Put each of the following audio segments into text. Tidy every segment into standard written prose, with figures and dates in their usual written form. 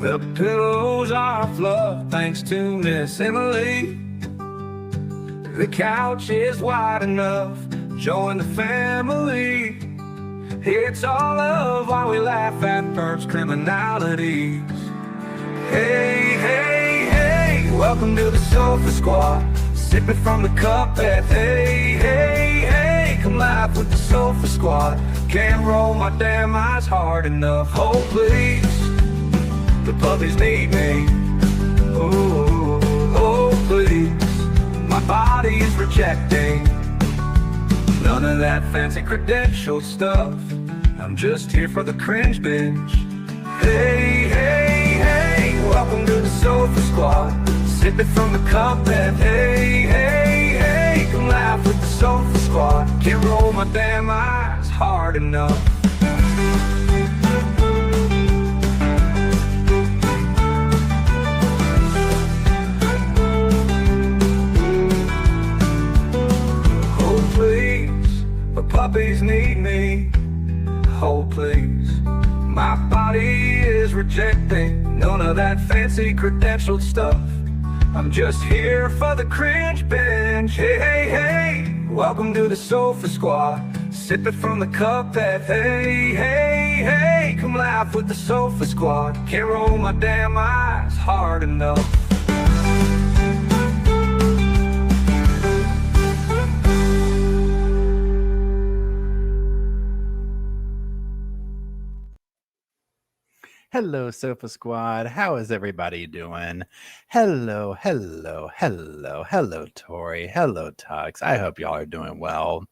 The pillows are fluff thanks to Miss Emily. The couch is wide enough, join the family. It's all love while we laugh at first criminalities. Hey, hey, hey, welcome to the Sofa Squad. Sipping from the cup at hey, hey, hey, come laugh with the Sofa Squad. Can't roll my damn eyes hard enough. Oh, please, the puppies need me. Ooh, oh, please, my body is rejecting none of that fancy credential stuff. I'm just here for the cringe binge. Hey, hey, hey, welcome to the Sofa Squad. Sipping from the cup and hey, hey, hey, come laugh with the Sofa Squad. Can't roll my damn eyes hard enough. Oh please, the puppies need me. Oh please, my body is rejecting none of that fancy credentialed stuff. I'm just here for the cringe binge. Hey, hey, hey, welcome to the Sofa Squad. Sipping from the cup that hey, hey, hey, come laugh with the Sofa Squad. Can't roll my damn eyes hard enough. Hello, Sofa Squad. How is everybody doing? Hello, hello, hello, hello, Tori. Hello, Tux. I hope y'all are doing well.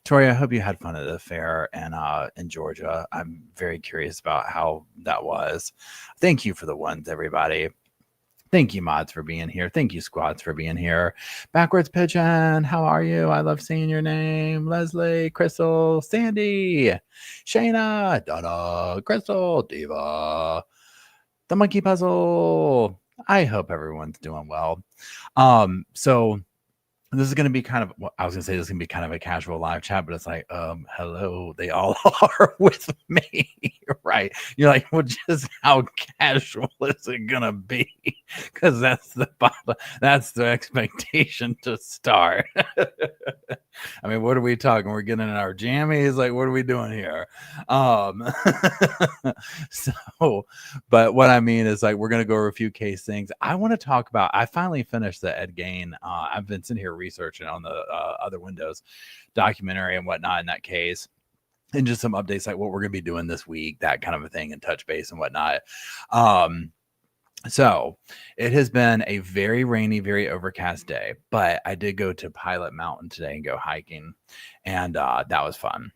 Tori, I hope you had fun at the fair in Georgia. I'm very curious about how that was. Thank you for the ones, everybody. Thank you, mods, for being here. Thank you, squads, for being here. Backwards Pigeon, how are you? I love seeing your name. Leslie, Crystal, Sandy, Shayna, Donna, Crystal, Diva, the Monkey Puzzle. I hope everyone's doing well. So this is going to be kind of, I was going to say this is going to be kind of a casual live chat, but it's like, hello, they all are with me, right? You're like, well, just how casual is it going to be? Because that's the expectation to start. I mean, what are we talking? We're getting in our jammies. Like, what are we doing here? But what I mean is like, we're going to go over a few case things. I want to talk about, I finally finished the Ed Gein. I've been sitting here researching on the other Windows documentary and whatnot in that case. And just some updates like what we're going to be doing this week, that kind of a thing, and touch base and whatnot. So it has been a very rainy, very overcast day, but I did go to Pilot Mountain today and go hiking, and that was fun.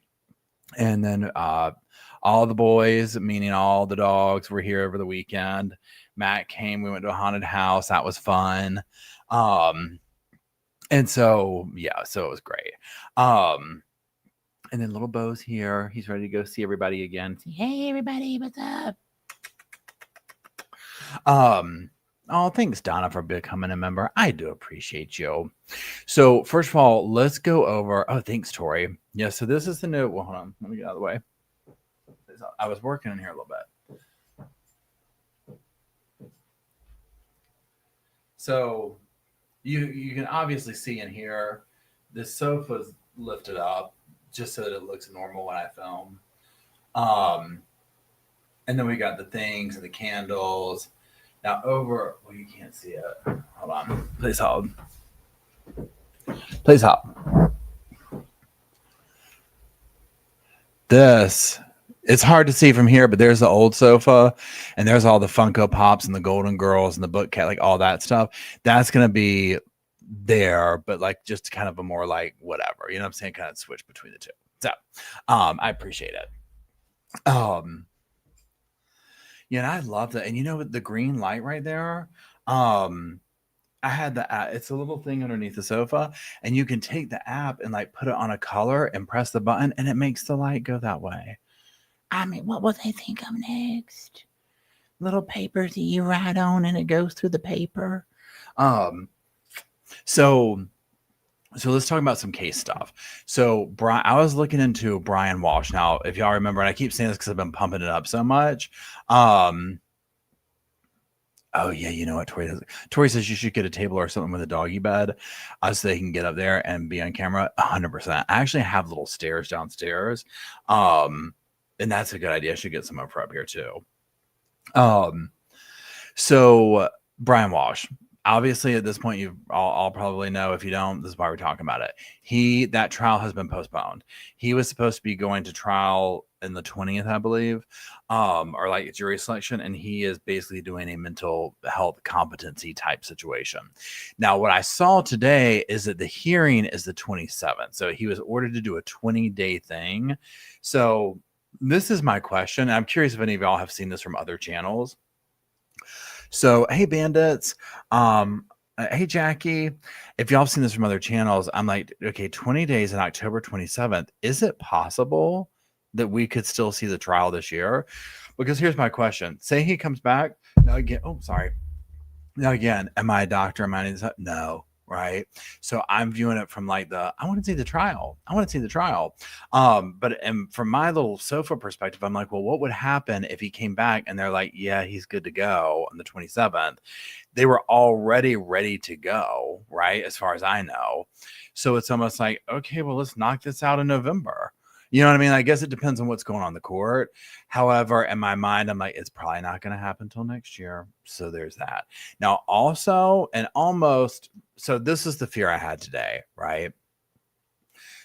And then all the boys, meaning all the dogs, were here over the weekend. Matt came. We went to a haunted house. That was fun. And so, yeah, so it was great. And then little Bo's here. He's ready to go see everybody again. Hey, everybody, what's up? Oh, thanks, Donna, for becoming a member. I do appreciate you. So first of all, let's go over. Oh, thanks, Tori. Yeah, so this is the new. Well, hold on. Let me get out of the way. I was working in here a little bit. So you can obviously see in here, this sofa's lifted up just so that it looks normal when I film. And then we got the things and the candles. Now over, well, you can't see it. Hold on. Please hold. Please hold. This, it's hard to see from here, but there's the old sofa and there's all the Funko Pops and the Golden Girls and the book cat, like all that stuff. That's going to be there, but like just kind of a more like whatever, you know what I'm saying? Kind of switch between the two. So I appreciate it. Yeah, and I love that. And you know, the green light right there, I had the app. It's a little thing underneath the sofa, and you can take the app and like put it on a color and press the button, and it makes the light go that way. I mean, what will they think of next? Little papers that you write on, and it goes through the paper. So let's talk about some case stuff. So I was looking into Brian Walshe. Now, if y'all remember, and I keep saying this because I've been pumping it up so much. Oh yeah, you know what Tori does? Tori says you should get a table or something with a doggy bed, so they can get up there and be on camera. 100%. I actually have little stairs downstairs, and that's a good idea. I should get some up for up here too. So Brian Walshe, obviously at this point you all probably know. If you don't, this is why we're talking about it. That trial has been postponed. He was supposed to be going to trial in the 20th, I believe, or like jury selection, and he is basically doing a mental health competency type situation. Now, what I saw today is that the hearing is the 27th, so he was ordered to do a 20-day thing. So this is my question. I'm curious if any of y'all have seen this from other channels. So, hey, bandits. Hey, Jackie. If y'all have seen this from other channels, I'm like, okay, 20 days on October 27th. Is it possible that we could still see the trial this year? Because here's my question. Say he comes back. Now, again, Now, again, am I a doctor? Am I no, right? So I'm viewing it from like I want to see the trial. But from my little sofa perspective, I'm like, well, what would happen if he came back and they're like, yeah, he's good to go on the 27th? They were already ready to go, right? As far as I know. So it's almost like, okay, well, let's knock this out in November. You know what I mean? I guess it depends on what's going on in the court. However, in my mind, I'm like, it's probably not going to happen until next year. So there's that. Now, also, so this is the fear I had today, right?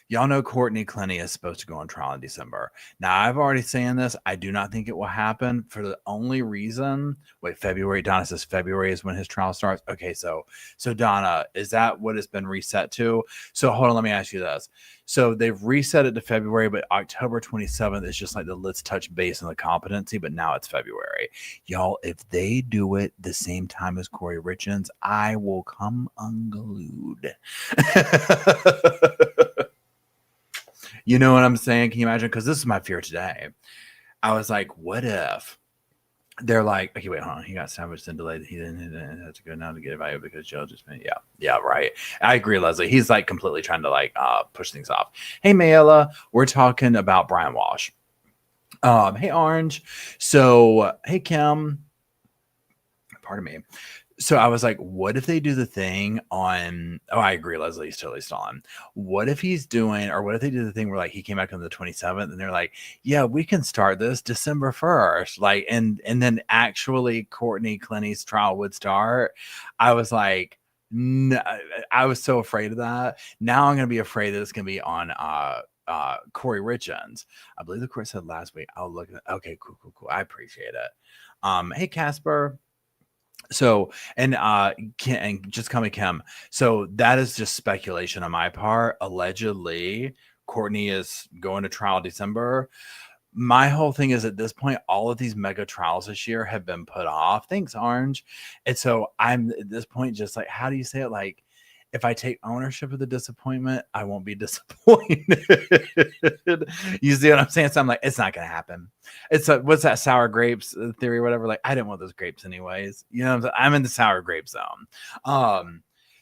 Y'all know Courtney Clenny is supposed to go on trial in December. Now, I've already saying this. I do not think it will happen for the only reason. Wait, February. Donna says February is when his trial starts. Okay, so Donna, is that what it's been reset to? So hold on, let me ask you this. So they've reset it to February, but October 27th is just like the let's touch base on the competency, but now it's February. Y'all, if they do it the same time as Corey Richens, I will come unglued. You know what I'm saying? Can you imagine? Because this is my fear today. I was like, what if they're like, okay, wait, hold on. He got sandwiched and delayed. He didn't have to go now to get evaluated because Joe just been, yeah, right. I agree, Leslie. He's like completely trying to push things off. Hey, Mayla, we're talking about Brian Walshe. Hey, Orange. So, hey, Kim. Pardon me. So I was like, what if they do the thing on, I agree, Leslie, he's totally stalling. What if they do the thing where like he came back on the 27th and they're like, yeah, we can start this December 1st. Like, and then actually Courtney Clenny's trial would start. I was like, no, I was so afraid of that. Now I'm going to be afraid that it's going to be on, Corey Richens. I believe the court said last week. I'll look at it. Okay, cool. I appreciate it. Hey, Casper. So, and just call me Kim. So that is just speculation on my part. Allegedly, Courtney is going to trial December. My whole thing is at this point, all of these mega trials this year have been put off. Thanks, Orange. And so I'm at this point just like, how do you say it? Like, if I take ownership of the disappointment, I won't be disappointed. You see what I'm saying? So I'm like, it's not going to happen. It's what's that sour grapes theory or whatever? Like, I didn't want those grapes anyways. You know what I'm in the sour grape zone.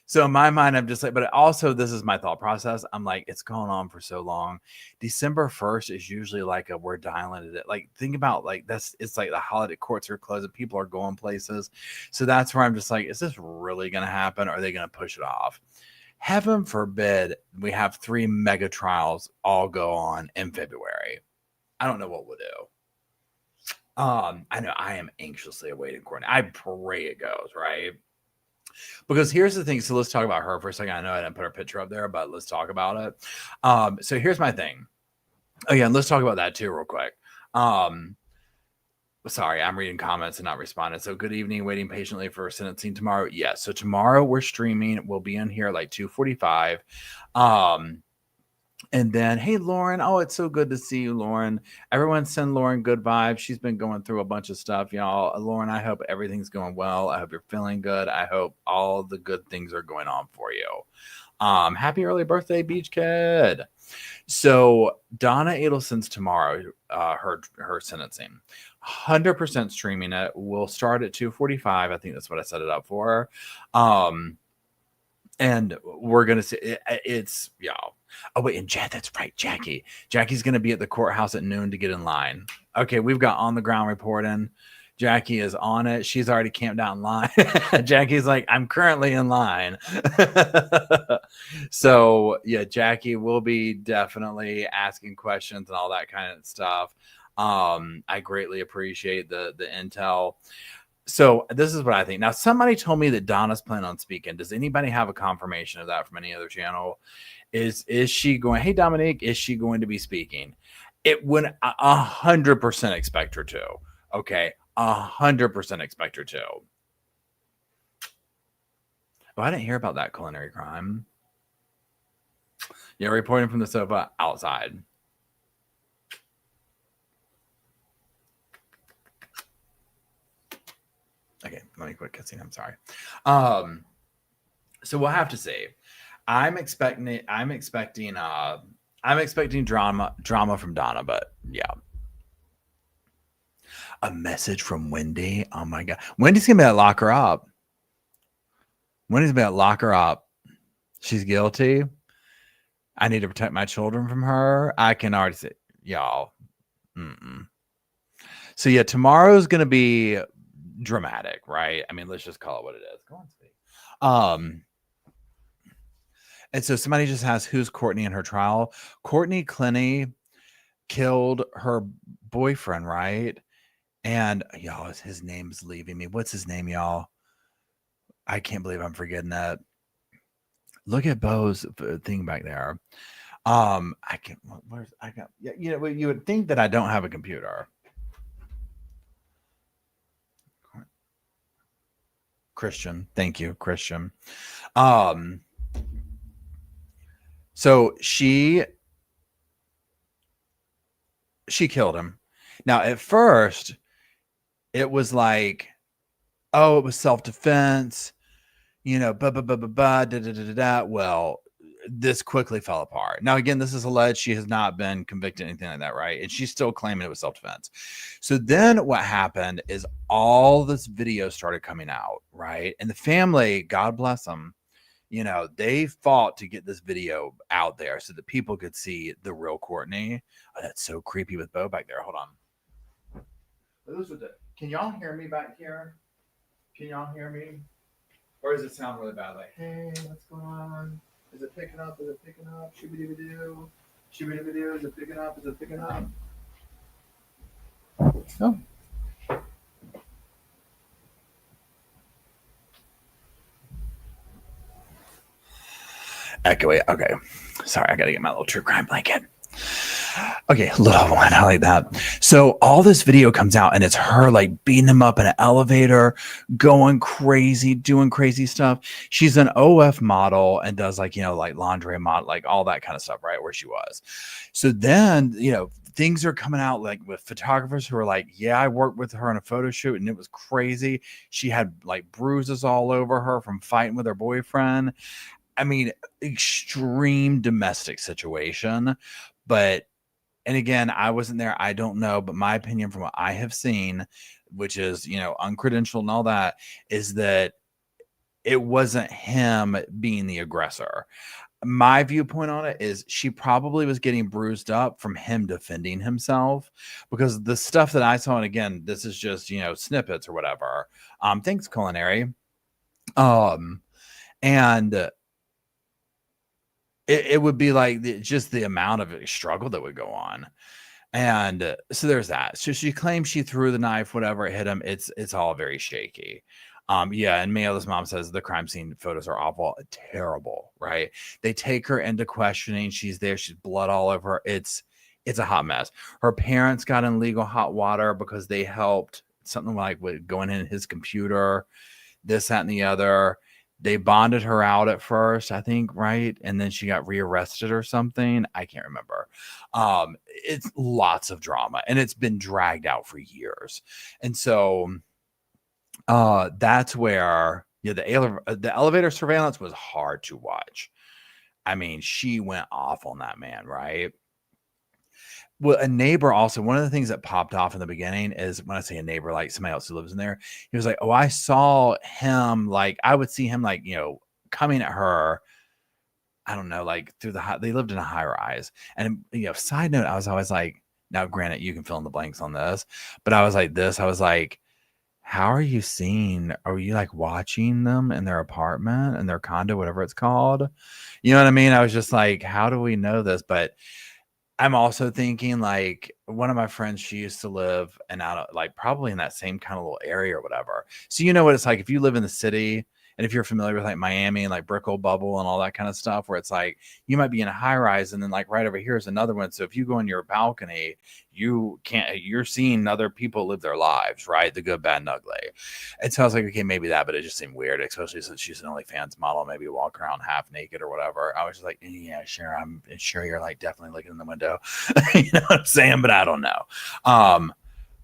So in my mind, I'm just like, but also this is my thought process. I'm like, it's going on for so long. December 1st is usually like we're dialing it. Like, think about like it's like the holiday courts are closed and people are going places. So that's where I'm just like, is this really going to happen? Or are they going to push it off? Heaven forbid we have 3 mega trials all go on in February. I don't know what we'll do. I know I am anxiously awaiting Courtney. I pray it goes, right? Because here's the thing. So let's talk about her for a second. I know I didn't put her picture up there, but let's talk about it. So here's my thing. Again, let's talk about that too real quick. Sorry, I'm reading comments and not responding. So good evening, waiting patiently for sentencing tomorrow. Yes. So tomorrow we're streaming. We'll be in here like 2:45. And then, hey, Lauren. Oh, it's so good to see you, Lauren. Everyone send Lauren good vibes. She's been going through a bunch of stuff, y'all. Lauren, I hope everything's going well. I hope you're feeling good. I hope all the good things are going on for you. Happy early birthday, Beach Kid. So Donna Adelson's tomorrow, her sentencing. 100% streaming it. We'll start at 2:45. I think that's what I set it up for. And we're going to see it's, y'all. Oh, wait. And that's right. Jackie's going to be at the courthouse at noon to get in line. Okay. We've got on the ground reporting. Jackie is on it. She's already camped out in line. Jackie's like, I'm currently in line. So yeah, Jackie will be definitely asking questions and all that kind of stuff. I greatly appreciate the intel. So this is what I think. Now, somebody told me that Donna's planning on speaking. Does anybody have a confirmation of that from any other channel? Is she going? Hey, Dominique, is she going to be speaking? It would 100% expect her to. Okay, 100% expect her to. Oh, I didn't hear about that culinary crime. Yeah, reporting from the sofa outside. Okay, let me quit kissing. I'm sorry. So we'll have to see. I'm expecting drama from Donna, but yeah. A message from Wendy. Oh my god. Wendy's gonna be able to lock her up. Wendy's gonna be able to lock her up. She's guilty. I need to protect my children from her. I can already say, y'all. So yeah, tomorrow's gonna be dramatic, right? I mean, let's just call it what it is. Go on, speak. And so somebody just asked, who's Courtney in her trial? Courtney Clenny killed her boyfriend, right? And y'all, his name's leaving me. What's his name, y'all? I can't believe I'm forgetting that. Look at Bo's thing back there. I can. You know, you would think that I don't have a computer. Christian, thank you, Christian. So she killed him. Now, at first, it was like, oh, it was self-defense, you know, Well, this quickly fell apart. Now, again, this is alleged. She has not been convicted, anything like that, right? And she's still claiming it was self-defense. So then what happened is all this video started coming out, right? And the family, God bless them, you know, they fought to get this video out there so that people could see the real Courtney. Oh, that's so creepy with Bo back there. Hold on. Can y'all hear me back here? Can y'all hear me? Or does it sound really bad? Like, hey, what's going on? Is it picking up? Is it picking up? Shoo-be-doo-be-doo. Shoo-be-doo-be-doo. Is it picking up? Is it picking up? Oh. Echoey. Okay. Sorry, I got to get my little true crime blanket. Okay, little one, I like that. So all this video comes out and it's her like beating him up in an elevator, going crazy, doing crazy stuff. She's an OF model and does like, you know, like laundry model, like all that kind of stuff, right? Where she was. So then, you know, things are coming out like with photographers who are like, yeah, I worked with her on a photo shoot and it was crazy. She had like bruises all over her from fighting with her boyfriend. I mean, extreme domestic situation. But, and again, I wasn't there. I don't know. But my opinion from what I have seen, which is, you know, uncredentialed and all that, is that it wasn't him being the aggressor. My viewpoint on it is she probably was getting bruised up from him defending himself, because the stuff that I saw, and again, this is just, you know, snippets or whatever. Thanks, Culinary. And it would be like just the amount of struggle that would go on. And so there's that. So she claims she threw the knife, whatever, it hit him. It's all very shaky. Yeah, and Mayo's mom says the crime scene photos are awful, terrible, right? They take her into questioning. She's there, she's blood all over her. It's a hot mess. Her parents got in legal hot water because they helped something like with going in his computer, this, that, and the other. They bonded her out at first, I think, right? And then she got rearrested or something. I can't remember. It's lots of drama and it's been dragged out for years. And so that's where, yeah, the elevator surveillance was hard to watch. I mean, she went off on that man, right? Well, a neighbor also, one of the things that popped off in the beginning is, when I say a neighbor, like somebody else who lives in there, he was like, oh, I saw him, like, I would see him, like, you know, coming at her. I don't know, like through they lived in a high rise. And, you know, side note, I was always like, now, granted, you can fill in the blanks on this, but I was like, how are you seeing? Are you like watching them in their apartment, in their condo, whatever it's called? You know what I mean? I was just like, how do we know this? But I'm also thinking like one of my friends, she used to live and out of like probably in that same kind of little area or whatever. So you know what it's like if you live in the city and if you're familiar with like Miami and like Brickell Bubble and all that kind of stuff, where it's like you might be in a high rise and then like right over here is another one. So if you go in your balcony, you're seeing other people live their lives, right? The good, bad, and ugly. And so I was like, okay, maybe that, but it just seemed weird, especially since she's an OnlyFans model, maybe walk around half naked or whatever. I was just like, yeah, sure. I'm sure you're like definitely looking in the window. You know what I'm saying? But I don't know.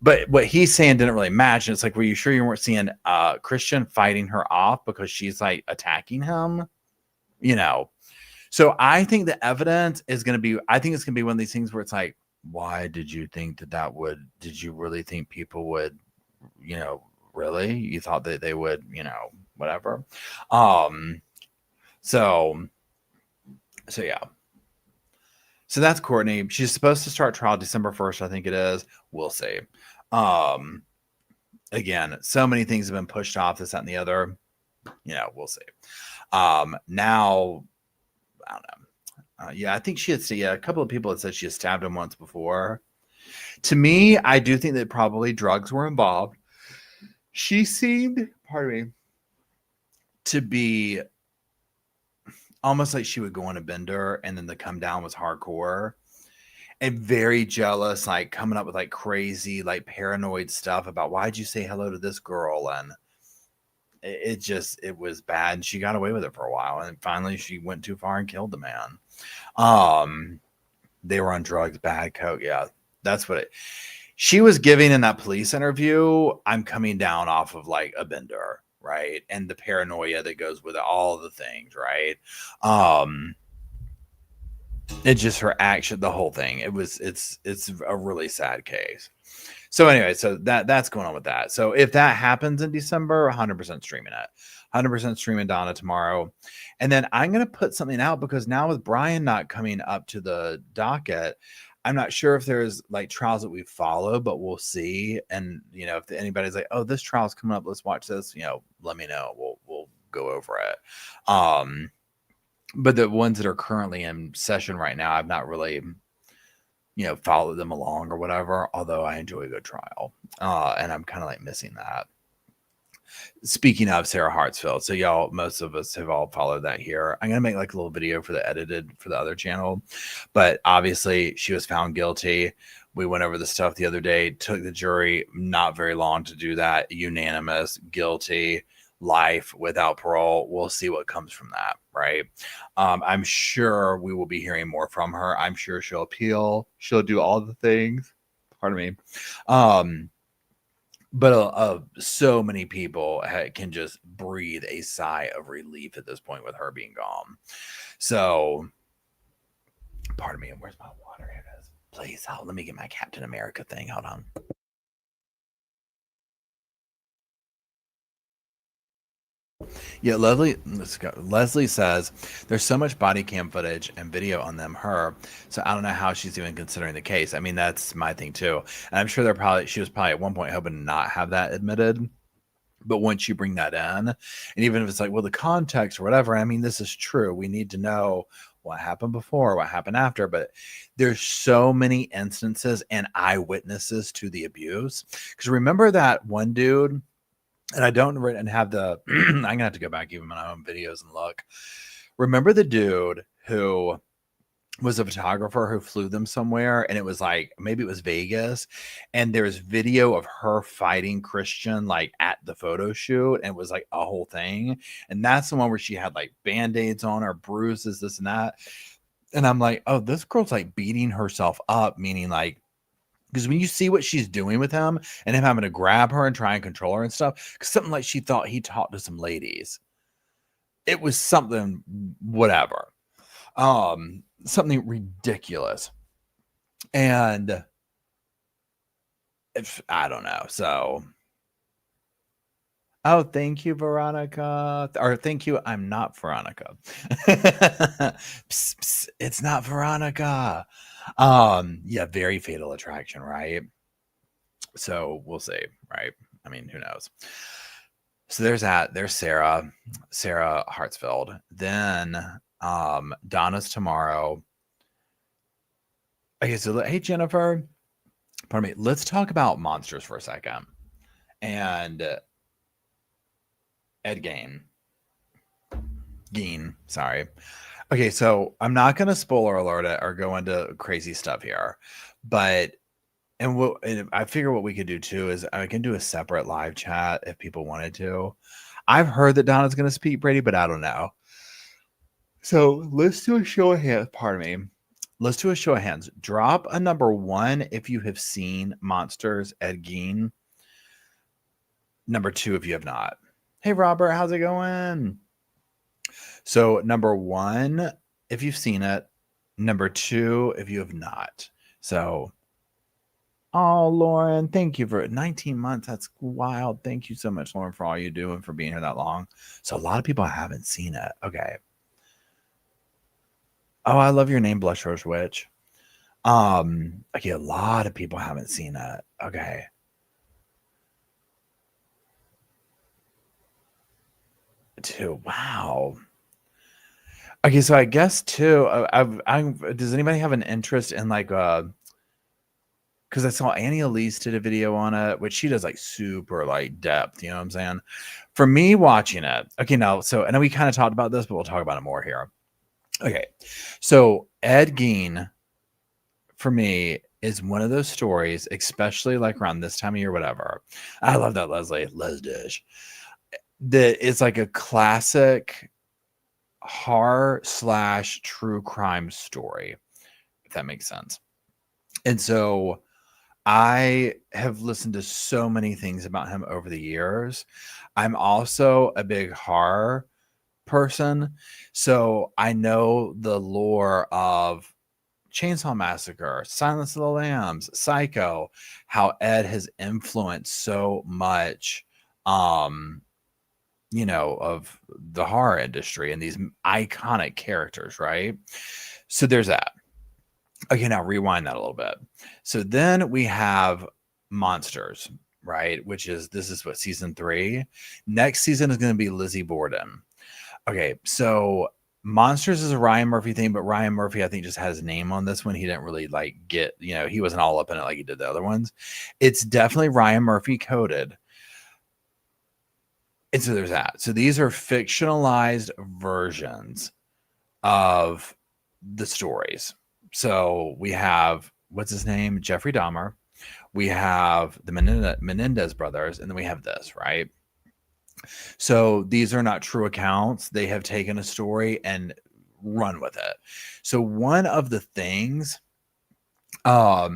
But what he's saying didn't really match. And it's like, were you sure you weren't seeing Christian fighting her off because she's like attacking him? You know, so I think the evidence is going to be, I think it's going to be one of these things where it's like, why did you think did you really think people would, you know, really? You thought that they would, you know, whatever. Um, so, so yeah. So that's Courtney. She's supposed to start trial December 1st, I think it is. We'll see. Um, Again, so many things have been pushed off, this, that, and the other. You know, we'll see. Now, I don't know. Yeah, I think she had, yeah, a couple of people had said she had stabbed him once before. To me, I do think that probably drugs were involved. She seemed, pardon me, to be almost like she would go on a bender and then the come down was hardcore and very jealous, like coming up with like crazy, like paranoid stuff about why'd you say hello to this girl? And it was bad. And she got away with it for a while. And finally she went too far and killed the man. They were on drugs, bad coke. Yeah, that's what she was giving in that police interview. I'm coming down off of like a bender, right? And the paranoia that goes with it, all the things, right? It's just her action, the whole thing. It's a really sad case. So anyway, so that's going on with that. So if that happens in December, 100% streaming it. 100% streaming Donna tomorrow. And then I'm going to put something out because now with Brian not coming up to the docket, I'm not sure if there's like trials that we follow, but we'll see. And, you know, if anybody's like, oh, this trial's coming up, let's watch this, you know, let me know. We'll go over it. But the ones that are currently in session right now, I've not really, you know, followed them along or whatever, although I enjoy a good trial. And I'm kind of like missing that. Speaking of Sarah Hartsfield, so y'all, most of us have all followed that here. I'm gonna make like a little video for the edited for the other channel, but obviously she was found guilty. We went over the stuff the other day, took the jury not very long to do that. Unanimous, guilty, life without parole. We'll see what comes from that, right? I'm sure we will be hearing more from her. I'm sure she'll appeal. She'll do all the things. Pardon me. But so many people can just breathe a sigh of relief at this point with her being gone. So, pardon me. Where's my water? Here it is. Please, let me get my Captain America thing. Hold on. Yeah, Leslie says there's so much body cam footage and video on her. So I don't know how she's even considering the case. I mean, that's my thing too. And I'm sure she was probably at one point hoping to not have that admitted. But once you bring that in, and even if it's like, well, the context or whatever, I mean, this is true. We need to know what happened before, what happened after. But there's so many instances and eyewitnesses to the abuse. Because remember that one dude, and I don't and have the I'm gonna have to go back even my own videos and look. Remember the dude who was a photographer who flew them somewhere, and it was like maybe it was Vegas, and there's video of her fighting Christian like at the photo shoot, and it was like a whole thing. And that's the one where she had like band-aids on her, bruises, this and that. And I'm like, oh, this girl's like beating herself up, meaning like, because when you see what she's doing with him and him having to grab her and try and control her and stuff, because something like she thought he talked to some ladies. It was something, whatever. Something ridiculous. And I don't know. So, oh, thank you, Veronica. Or thank you. I'm not Veronica. Psst, psst, it's not Veronica. Yeah, very Fatal Attraction, right? So we'll see, right? I mean, who knows? So there's that. There's Sarah Hartsfield. Then Donna's tomorrow. Okay, so hey Jennifer, pardon me. Let's talk about monsters for a second. And Ed Gein, sorry. Okay, so I'm not going to spoiler alert it or go into crazy stuff here, but and I figure what we could do too is I can do a separate live chat if people wanted to. I've heard that Donna's going to speak Brady, but I don't know. So let's do a show of hands. Pardon me. Let's do a show of hands. Drop a number 1 if you have seen Monsters, Ed Gein. Number 2 if you have not. Hey Robert, how's it going? So number 1 if you've seen it. Number 2 if you have not. So, oh Lauren, thank you for 19 months. That's wild. Thank you so much, Lauren, for all you do and for being here that long. So a lot of people haven't seen it. Okay. Oh, I love your name, Blush Rose Witch. Okay, a lot of people haven't seen it. Okay. Too. Wow. Okay, so I guess too. Does anybody have an interest in like because I saw Annie Elise did a video on it, which she does like super like depth. You know what I'm saying? For me watching it. Okay, now so I know we kind of talked about this, but we'll talk about it more here. Okay, so Ed Gein for me is one of those stories, especially like around this time of year, whatever. I love that Les Dish. That it's like a classic horror / true crime story, if that makes sense. And so I have listened to so many things about him over the years. I'm also a big horror person, so I know the lore of Chainsaw Massacre, Silence of the Lambs, Psycho, how Ed has influenced so much you know, of the horror industry and these iconic characters, right? So there's that. Okay, now rewind that a little bit. So then we have Monsters, right? This is what, season 3? Next season is going to be Lizzie Borden. Okay, so Monsters is a Ryan Murphy thing, but Ryan Murphy, I think, just has his name on this one. He didn't really like get, you know, he wasn't all up in it like he did the other ones. It's definitely Ryan Murphy coded. And so there's that. So these are fictionalized versions of the stories. So we have, what's his name? Jeffrey Dahmer. We have the Menendez brothers, and then we have this, right? So these are not true accounts. They have taken a story and run with it. So one of the things that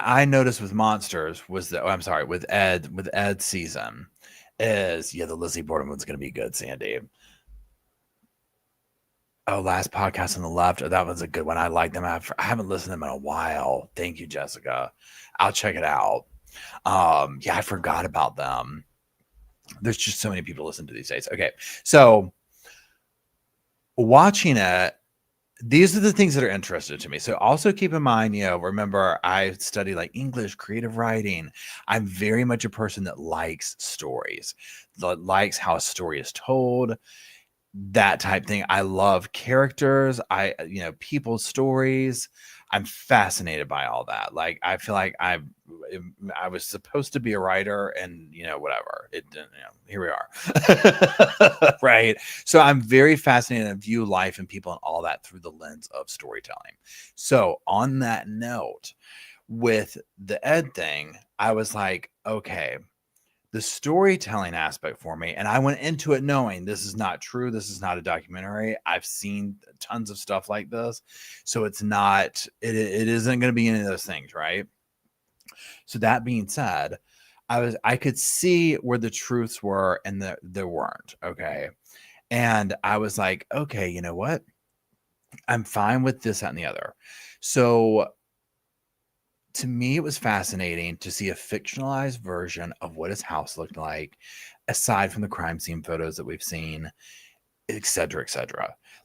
I noticed with Monsters was that, with Ed's season is, the Lizzie Borden one's going to be good, Sandy. Oh, last podcast on the left. Oh, that was a good one. I like them. I haven't listened to them in a while. Thank you, Jessica. I'll check it out. I forgot about them. There's just so many people listen to these days. Okay. So watching it, these are the things that are interesting to me. So also keep in mind, remember I study like English, creative writing. I'm very much a person that likes stories, that likes how a story is told, that type thing. I love characters. People's stories. I'm fascinated by all that. Like, I feel like I was supposed to be a writer, and whatever. Here we are. Right. So I'm very fascinated and view life and people and all that through the lens of storytelling. So on that note, with the Ed thing, I was like, okay, the storytelling aspect for me, and I went into it knowing this is not true. This is not a documentary. I've seen tons of stuff like this. So it isn't going to be any of those things, right? So that being said, I could see where the truths were and there weren't. Okay. And I was like, okay, you know what? I'm fine with this, that, and the other. So to me, it was fascinating to see a fictionalized version of what his house looked like, aside from the crime scene photos that we've seen, et cetera,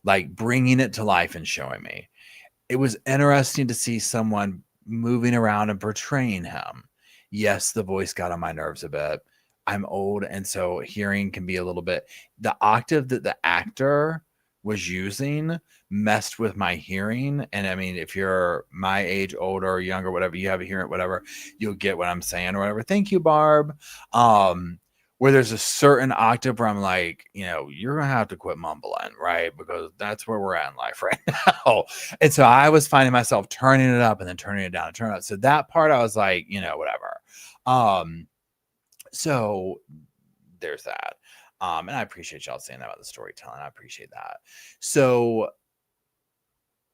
like bringing it to life and showing me. It was interesting to see someone moving around and portraying him. Yes, the voice got on my nerves a bit. I'm old, and so hearing can be a little bit, the octave that the actor was using messed with my hearing. And I mean, if you're my age, older or younger, whatever, you have a hearing, whatever, you'll get what I'm saying or whatever. Thank you, Barb. Where there's a certain octave where I'm like, you know, you're gonna have to quit mumbling, right? Because that's where we're at in life right now. And so I was finding myself turning it up and then turning it down and turning it up. So that part I was like, you know, whatever. So there's that. And I appreciate y'all saying that about the storytelling. I appreciate that. So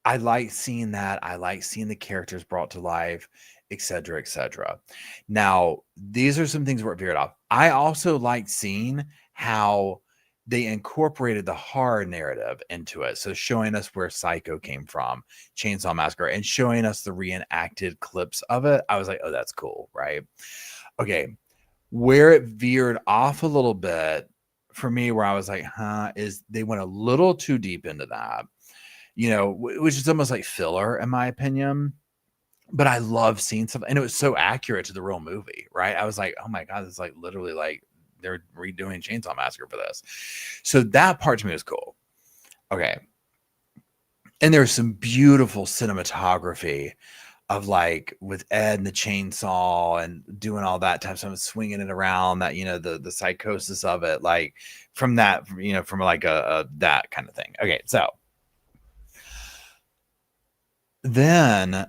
I like seeing that. I like seeing the characters brought to life, et cetera, et cetera. Now, these are some things where it veered off. I also like seeing how they incorporated the horror narrative into it. So showing us where Psycho came from, Chainsaw Massacre, and showing us the reenacted clips of it. I was like, oh, that's cool, right? Okay. Where it veered off a little bit for me, where I was like, huh, is they went a little too deep into that, you know, which is almost like filler in my opinion. But I love seeing something, and it was so accurate to the real movie, right? I was like, oh my God, this is like literally like they're redoing Chainsaw Massacre for this. So that part to me was cool. Okay. And there's some beautiful cinematography of like with Ed and the chainsaw and doing all that type of stuff, swinging it around, that, you know, the psychosis of it, like from that, you know, from like a that kind of thing. Okay. So then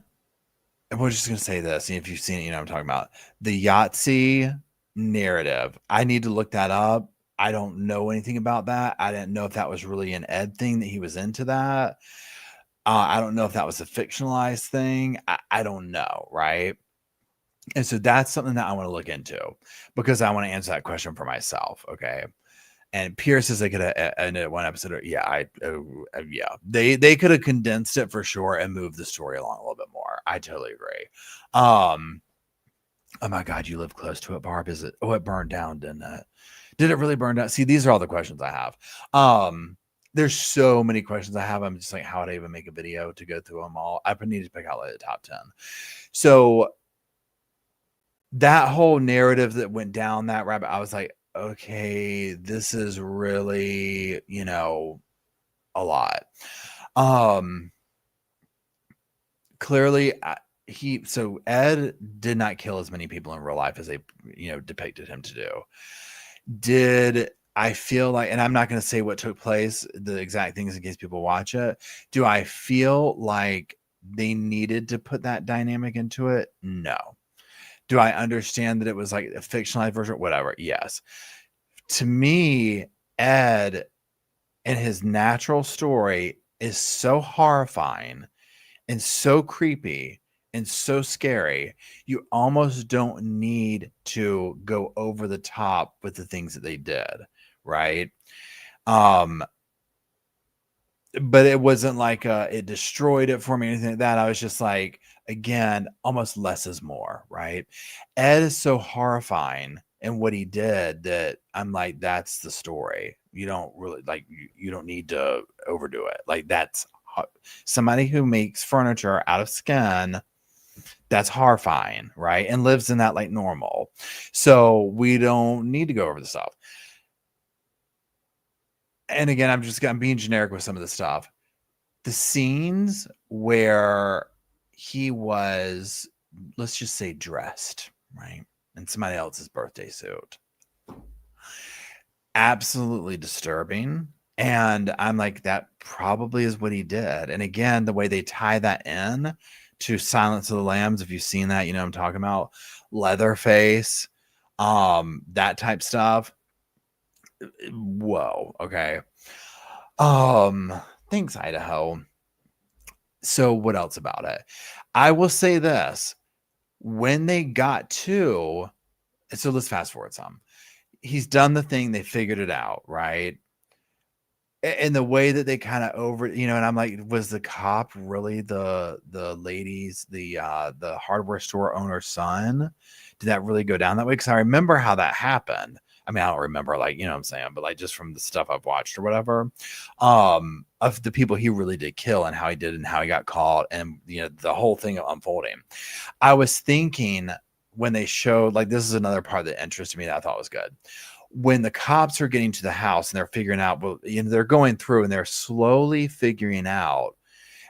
we're just going to say this. If you've seen it, you know what I'm talking about. The Yahtzee narrative. I need to look that up. I don't know anything about that. I didn't know if that was really an Ed thing, that he was into that. I don't know if that was a fictionalized thing. I don't know, right? And so that's something that I want to look into, because I want to answer that question for myself, okay? And Pierce says they could have ended one episode. Yeah, yeah, they could have condensed it for sure and moved the story along a little bit more. I totally agree. Oh my God, you live close to it, Barb. Is it? Oh, it burned down, didn't it? Did it really burn down? See, these are all the questions I have. There's so many questions I have. I'm just like, how would I even make a video to go through them all? I need to pick out like the top 10. So that whole narrative that went down that rabbit, I was like, okay, this is really, you know, a lot. Clearly, so Ed did not kill as many people in real life as they, you know, depicted him to do. Did I feel like, and I'm not going to say what took place, the exact things, in case people watch it. Do I feel like they needed to put that dynamic into it? No. Do I understand that it was like a fictionalized version? Whatever. Yes. To me, Ed and his natural story is so horrifying and so creepy and so scary. You almost don't need to go over the top with the things that they did, right? But it wasn't like it destroyed it for me or anything like that. I was just like, again, almost less is more, right? Ed is so horrifying in what he did that I'm like, that's the story. You don't really like, you don't need to overdo it. Like, that's somebody who makes furniture out of skin. That's horrifying, right? And lives in that like normal. So we don't need to go over the stuff. And again, I'm being generic with some of the stuff. The scenes where he was, let's just say, dressed, right, in somebody else's birthday suit, absolutely disturbing. And I'm like, that probably is what he did. And again, the way they tie that in to Silence of the Lambs, if you've seen that, you know what I'm talking about. Leatherface, that type stuff. Whoa, okay. Thanks, Idaho. So what else about it? I will say this. When they got to, so let's fast forward some. He's done the thing, they figured it out, right? And the way that they kind of over, you know, and I'm like, was the cop really the ladies, the hardware store owner's son? Did that really go down that way? Because I remember how that happened. I mean, I don't remember, like, you know what I'm saying, but like just from the stuff I've watched or whatever, of the people he really did kill and how he did and how he got caught and, you know, the whole thing unfolding. I was thinking when they showed, like, this is another part that interested me that I thought was good. When the cops are getting to the house and they're figuring out, well, you know, they're going through and they're slowly figuring out.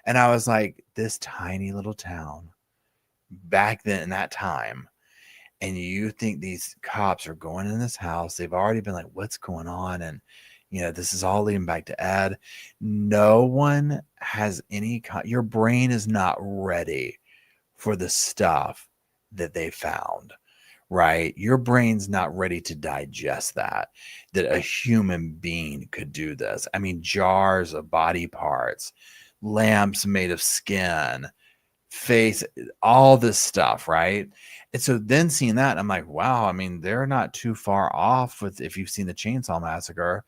And I was like, this tiny little town back then in that time, and you think these cops are going in this house, they've already been like, what's going on? And, you know, this is all leading back to Ed. No one has any, your brain is not ready for the stuff that they found, right? Your brain's not ready to digest that a human being could do this. I mean, jars of body parts, lamps made of skin, face, all this stuff, right? And so then seeing that, I'm like, wow, I mean, they're not too far off with, if you've seen the Chainsaw Massacre,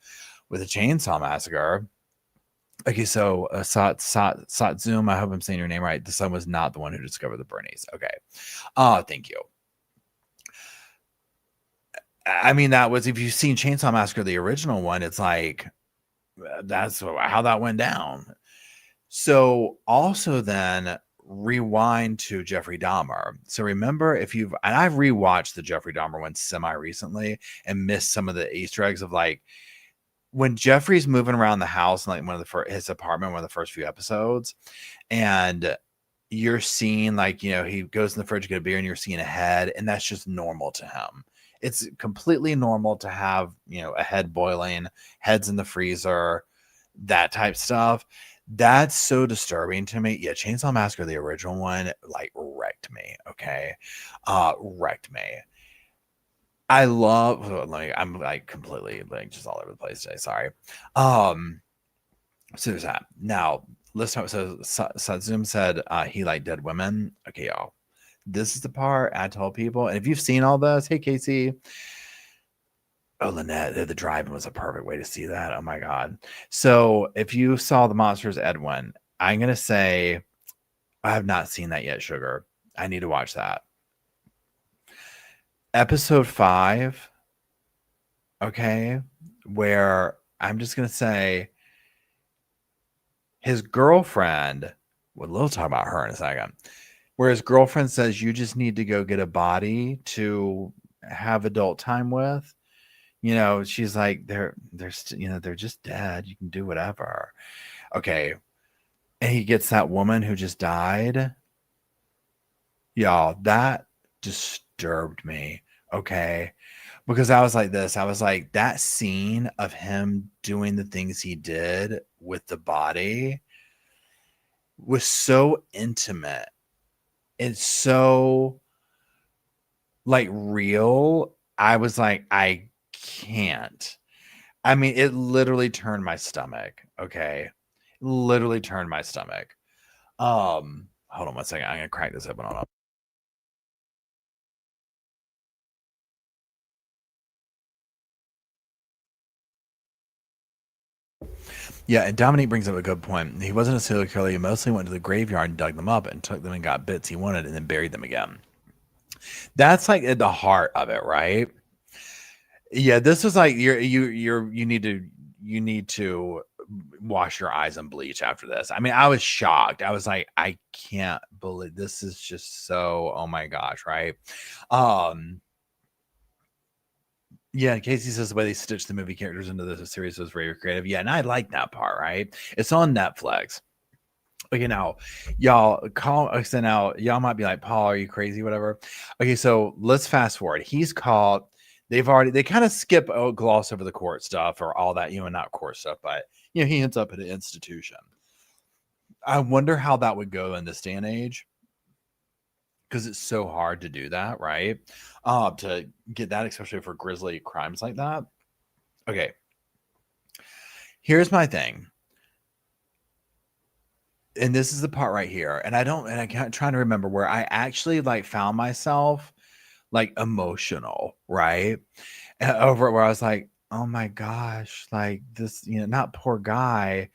with the Chainsaw Massacre. Okay, so Satsum, I hope I'm saying your name right. The son was not the one who discovered the Bernice. Okay. Thank you. I mean, that was, if you've seen Chainsaw Massacre, the original one, it's like, that's how that went down. So also then rewind to Jeffrey Dahmer. So remember, if you've, and I've rewatched the Jeffrey Dahmer one semi recently and missed some of the Easter eggs of, like, when Jeffrey's moving around the house, like one of the his apartment, one of the first few episodes, and you're seeing, like, you know, he goes in the fridge to get a beer and you're seeing a head, and that's just normal to him. It's completely normal to have, you know, a head boiling, heads in the freezer, that type stuff. That's so disturbing to me. Yeah, Chainsaw Massacre, the original one, like, wrecked me. Okay. Wrecked me. I love, like, I'm like completely like just all over the place today. Sorry. So there's that. Now let's talk. So Satsum said he liked dead women. Okay, y'all. This is the part I told people. And if you've seen all this, hey Casey. Oh, Lynette, the driving was a perfect way to see that. Oh my God. So if you saw the Monsters Edwin, I'm gonna say I have not seen that yet, Sugar. I need to watch that. Episode 5, okay, where I'm just gonna say his girlfriend, we'll talk about her in a second, where his girlfriend says you just need to go get a body to have adult time with. You know, she's like, they're you know, they're just dead. You can do whatever. Okay. And he gets that woman who just died. Y'all, that disturbed me. Okay. Because I was like this. I was like, that scene of him doing the things he did with the body was so intimate. It's so, like, real. I was like, I can't. I mean, it literally turned my stomach. Okay. Literally turned my stomach. Hold on one second. I'm gonna crack this open on. Yeah, and Dominique brings up a good point. He wasn't a serial killer. He mostly went to the graveyard and dug them up and took them and got bits he wanted and then buried them again. That's like at the heart of it, right? Yeah, this was like you need to wash your eyes and bleach after this. I mean, I was shocked. I was like, I can't believe this is just so, oh my gosh, right? Yeah, Casey says the way they stitched the movie characters into the series was very creative. Yeah, and I like that part, right? It's on Netflix. Okay, now, y'all call. So now, y'all might be like, Paul, are you crazy? Whatever. Okay, so let's fast forward. He's called. They kind of skip, gloss over the court stuff or all that, you know, not court stuff, but, you know, he ends up at an institution. I wonder how that would go in this day and age, because it's so hard to do that, right? To get that, especially for grisly crimes like that. Okay, here's my thing. And this is the part right here. And I can't trying to remember where I actually, like, found myself, like, emotional, right? Over it, where I was like, oh my gosh, like, this, you know, not poor guy,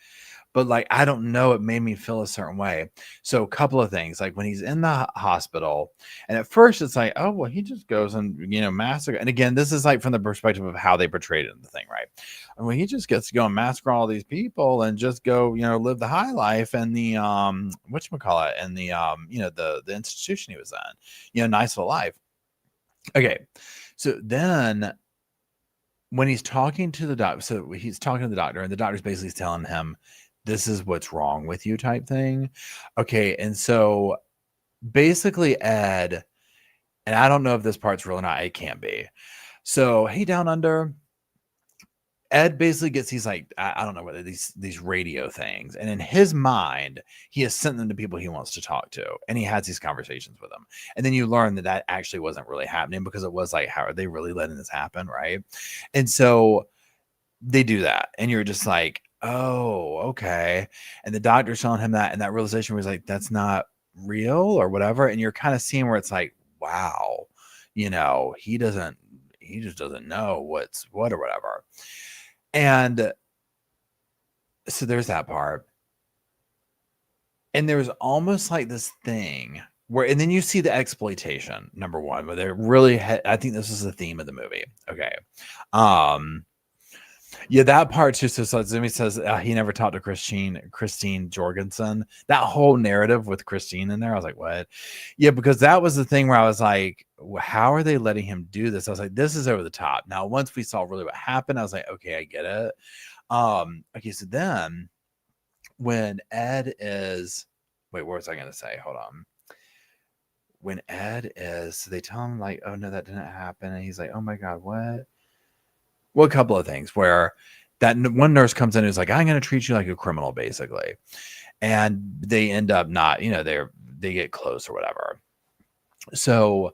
but, like, I don't know, it made me feel a certain way. So a couple of things, like when he's in the hospital, and at first it's like, oh, well, he just goes and, you know, massacre. And again, this is like from the perspective of how they portrayed it in the thing, right? And when he just gets to go and massacre all these people and just go, you know, live the high life and the whatchamacallit, and the you know, the institution he was in, you know, nice little life. Okay. So then when he's talking to the doctor, so he's talking to the doctor, and the doctor's basically telling him, this is what's wrong with you type thing. Okay. And so basically Ed, and I don't know if this part's real or not, it can't be. So, hey, Down Under, Ed basically gets these, like, I don't know whether these radio things, and in his mind, he has sent them to people he wants to talk to, and he has these conversations with them. And then you learn that that actually wasn't really happening, because it was like, how are they really letting this happen, right? And so they do that, and you're just like, oh, okay. And the doctor's telling him that, and that realization was like, that's not real or whatever. And you're kind of seeing where it's like, wow, he just doesn't know what's what or whatever. And so there's that part. And there's almost like this thing where, and then you see the exploitation, number one, where they're really, I think this is the theme of the movie. Okay. Yeah, that part too. So Zimmy says he never talked to Christine Jorgensen. That whole narrative with Christine in there, I was like, what? Yeah, because that was the thing where I was like, how are they letting him do this? I was like, this is over the top. Now, once we saw really what happened, I was like, okay, I get it. Okay, so then when Ed is, wait, what was I gonna say? Hold on. When Ed is, so they tell him like, oh no, that didn't happen, and he's like, oh my god, what? Well, a couple of things where that one nurse comes in and is like, I'm going to treat you like a criminal, basically. And they end up not, they get close or whatever. So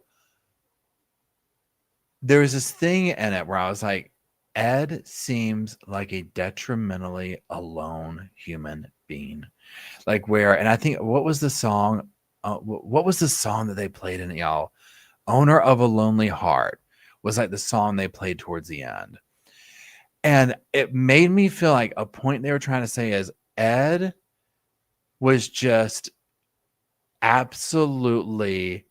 there's this thing in it where I was like, Ed seems like a detrimentally alone human being. Like where, and I think, what was the song? What was the song that they played in it, y'all? Owner of a Lonely Heart was like the song they played towards the end. And it made me feel like a point they were trying to say is Ed was just absolutely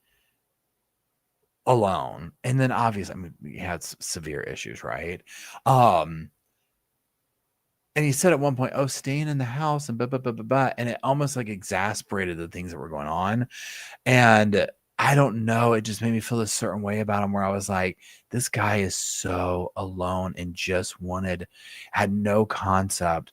alone. And then obviously, I mean, he had severe issues, right? And he said at one point, oh, staying in the house and blah, blah, blah, blah, blah. And it almost like exasperated the things that were going on. And I don't know. It just made me feel a certain way about him where I was like, this guy is so alone and just had no concept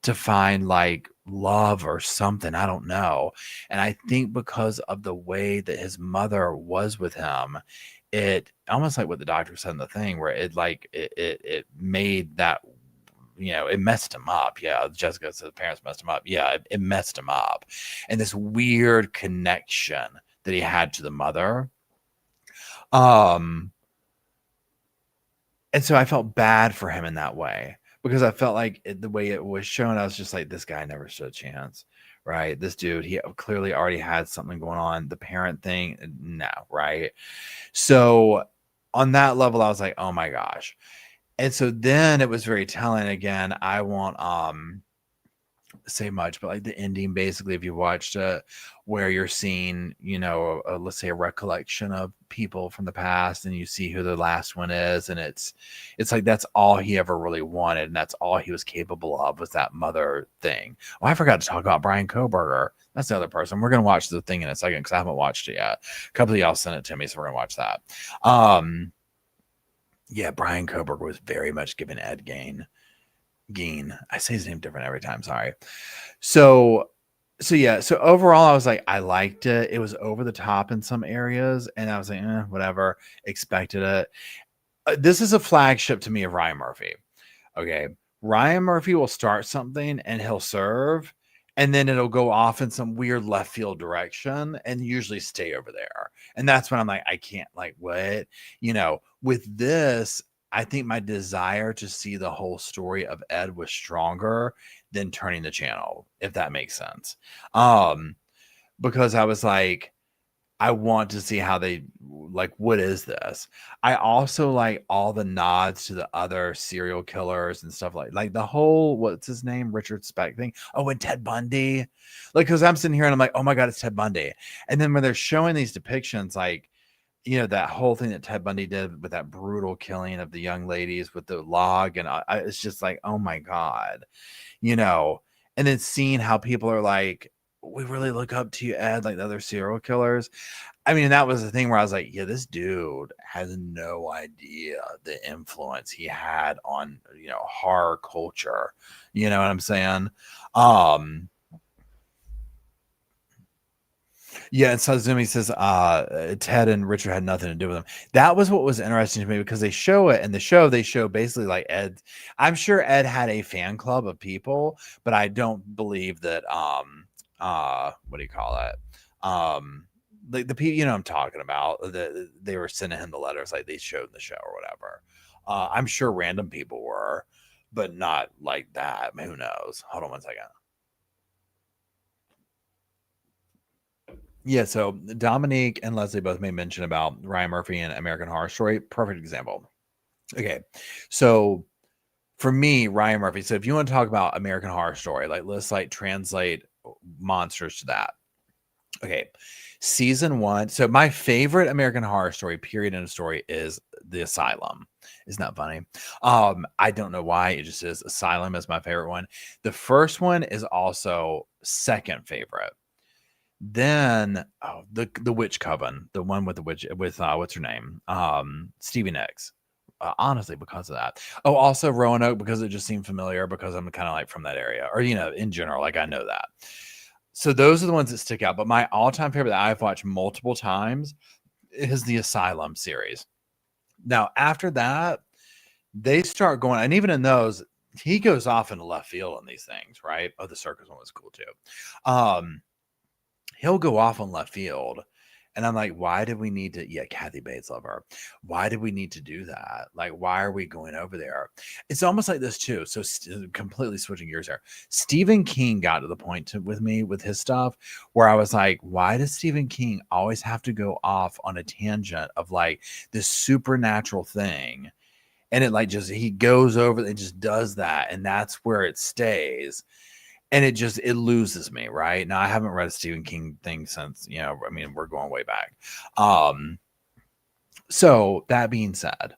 to find like love or something. I don't know. And I think because of the way that his mother was with him, it almost like what the doctor said in the thing where it made that, it messed him up. Yeah. Jessica said the parents messed him up. Yeah. It messed him up. And this weird connection that he had to the mother. And so I felt bad for him in that way because I felt like the way it was shown, I was just like, this guy never stood a chance, right? This dude, he clearly already had something going on. The parent thing, no, right? So on that level, I was like, oh my gosh. And so then it was very telling. Again, I won't say much, but like the ending, basically, if you watched it, where you're seeing, let's say a recollection of people from the past, and you see who the last one is, and it's like that's all he ever really wanted, and that's all he was capable of was that mother thing. Oh, I forgot to talk about Brian Koberger. That's the other person. We're gonna watch the thing in a second because I haven't watched it yet. A couple of y'all sent it to me, so we're gonna watch that. Yeah, Brian Koberger was very much giving Ed Gein. I say his name different every time. Sorry. So yeah. So overall, I was like, I liked it. It was over the top in some areas, and I was like, whatever. Expected it. This is a flagship to me of Ryan Murphy. Okay, Ryan Murphy will start something and he'll serve, and then it'll go off in some weird left field direction, and usually stay over there. And that's when I'm like, I can't, like, what? With this, I think my desire to see the whole story of Ed was stronger than turning the channel, if that makes sense. Because I was like, I want to see how they, like, what is this? I also like all the nods to the other serial killers and stuff like the whole, what's his name? Richard Speck thing. Oh, and Ted Bundy. Like, cause I'm sitting here and I'm like, oh my God, it's Ted Bundy. And then when they're showing these depictions, like, that whole thing that Ted Bundy did with that brutal killing of the young ladies with the log. And it's just like, oh my God, and then seeing how people are like, we really look up to you, Ed, like the other serial killers. I mean, that was the thing where I was like, yeah, this dude has no idea the influence he had on, horror culture. You know what I'm saying? Yeah, and Sazumi says Ted and Richard had nothing to do with him. That was what was interesting to me, because they show it in the show. They show basically like Ed. I'm sure Ed had a fan club of people, but I don't believe that what do you call it? Like the people, I'm talking about, they were sending him the letters like they showed in the show or whatever. I'm sure random people were, but not like that. Who knows? Hold on one second. Yeah, so Dominique and Leslie both made mention about Ryan Murphy and American Horror Story. Perfect example. Okay, so for me, Ryan Murphy. So if you want to talk about American Horror Story, like let's like translate monsters to that. Okay, season 1. So my favorite American Horror Story, period, in a story, is The Asylum. Isn't that funny? I don't know why, it just is. Asylum is my favorite one. The first one is also second favorite. Then the Witch Coven, the one with the witch with what's her name? Stevie Nicks. Honestly, because of that. Oh, also Roanoke, because it just seemed familiar, because I'm kind of like from that area, or in general, like I know that. So those are the ones that stick out. But my all-time favorite that I've watched multiple times is the Asylum series. Now, after that, they start going, and even in those, he goes off into left field on these things, right? Oh, the circus one was cool too. He'll go off on left field. And I'm like, why did we need to? Yeah, Kathy Bates, love her. Why did we need to do that? Like, why are we going over there? It's almost like this too. So completely switching gears here. Stephen King got to the point with me with his stuff where I was like, why does Stephen King always have to go off on a tangent of like this supernatural thing? And it like he goes over and just does that. And that's where it stays. And it loses me, right? Now, I haven't read a Stephen King thing since, I mean, we're going way back. So that being said,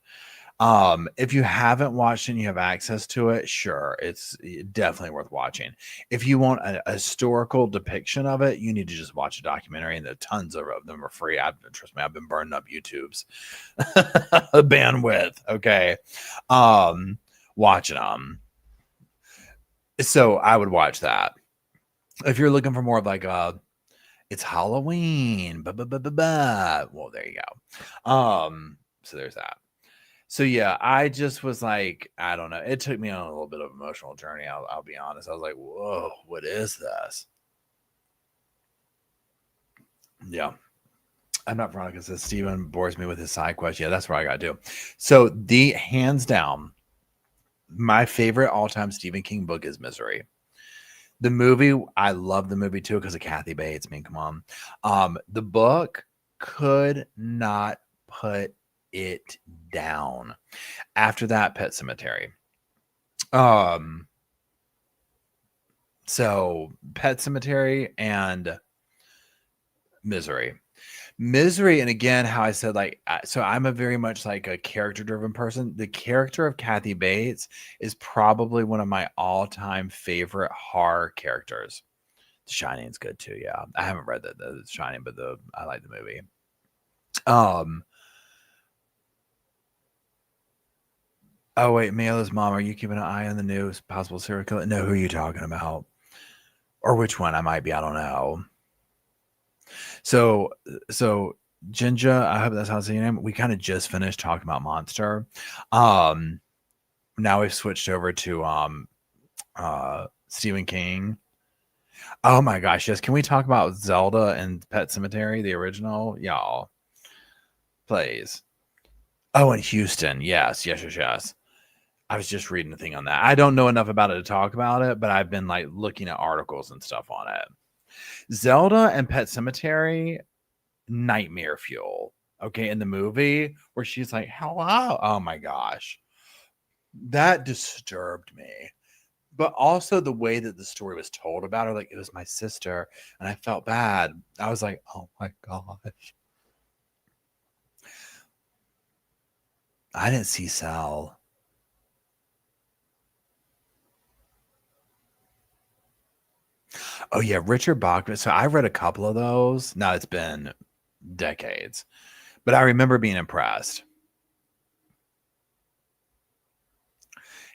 if you haven't watched and you have access to it, sure, it's definitely worth watching. If you want a historical depiction of it, you need to just watch a documentary, and tons of them are free. Trust me, I've been burning up YouTube's bandwidth. Okay. Watching them. So I would watch that. If you're looking for more of like it's Halloween, well, there you go. So there's that. So yeah, I just was like, I don't know. It took me on a little bit of an emotional journey. I'll be honest. I was like, whoa, what is this? Yeah. I'm not Veronica says Steven bores me with his side quest. Yeah, that's what I got to do. So the hands down, my favorite all-time Stephen King book is Misery. The movie, I love the movie too because of Kathy Bates. I mean, come on. The book could not put it down. After that, Pet Sematary. So Pet Sematary and Misery. Misery, and again, how I said, like, so I'm a very much like a character-driven person. The character of Kathy Bates is probably one of my all-time favorite horror characters. The Shining is good too. Yeah, I haven't read the Shining, but I like the movie. Oh wait, Miela's mom. Are you keeping an eye on the news? Possible serial killer? No, who are you talking about? Or which one I might be? I don't know. So Jinja, I hope that's how I say your name. We kind of just finished talking about Monster. Now we've switched over to Stephen King. Oh my gosh, yes. Can we talk about Zelda and Pet Sematary, the original? Y'all. Please. Oh, and Houston. Yes. I was just reading a thing on that. I don't know enough about it to talk about it, but I've been like looking at articles and stuff on it. Zelda and Pet Sematary, nightmare fuel. Okay, in the movie where she's like, hello. Oh my gosh. That disturbed me. But also the way that the story was told about her, like it was my sister, and I felt bad. I was like, oh my gosh. I didn't see Sal. Oh yeah, Richard Bachman. So I read a couple of those. Now it's been decades, but I remember being impressed.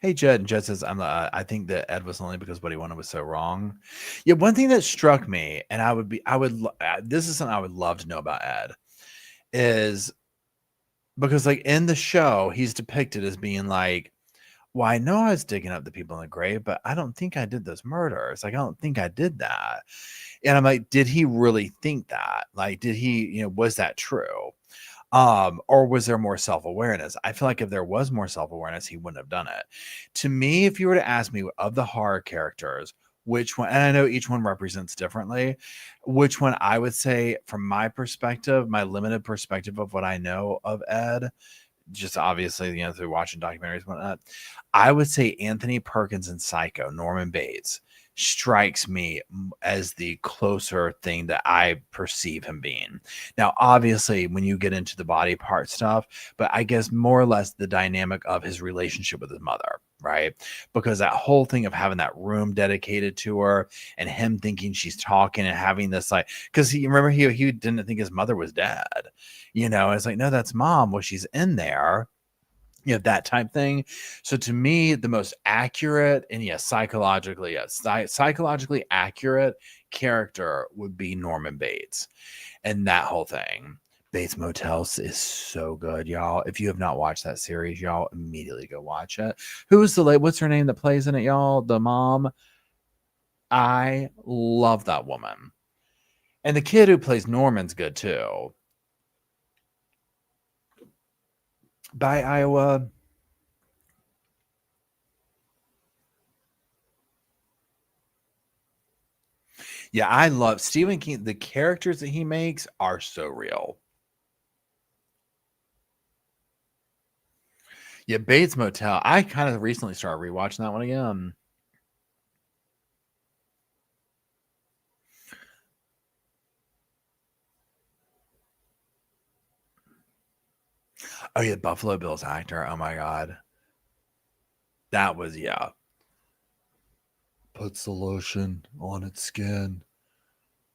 Hey Judd, Judd says I think that Ed was only because what he wanted was so wrong. Yeah, one thing that struck me, and this is something I would love to know about Ed, is because like in the show he's depicted as being like, well, I know I was digging up the people in the grave, but I don't think I did those murders. Like I don't think I did that. And I'm like, did he really think that? Like, did he, was that true? Or was there more self-awareness? I feel like if there was more self-awareness, he wouldn't have done it. To me, if you were to ask me of the horror characters, which one, and I know each one represents differently, which one I would say from my perspective, my limited perspective of what I know of Ed, just obviously, through watching documentaries and whatnot, I would say Anthony Perkins in Psycho, Norman Bates, strikes me as the closer thing that I perceive him being. Now, obviously, when you get into the body part stuff, but I guess more or less the dynamic of his relationship with his mother, right? Because that whole thing of having that room dedicated to her and him thinking she's talking and having this like, because he didn't think his mother was dead, it's like, no, that's mom. Well, she's in there. That type thing. So to me, the most accurate and psychologically accurate character would be Norman Bates. And that whole thing. Bates Motel is so good, y'all. If you have not watched that series, y'all immediately go watch it. Who's what's her name that plays in it, y'all? The mom. I love that woman. And the kid who plays Norman's good too. Bye, Iowa. Yeah, I love Stephen King. The characters that he makes are so real. Yeah, Bates Motel. I kind of recently started rewatching that one again. Oh yeah, Buffalo Bill's actor. Oh my god. That was puts the lotion on its skin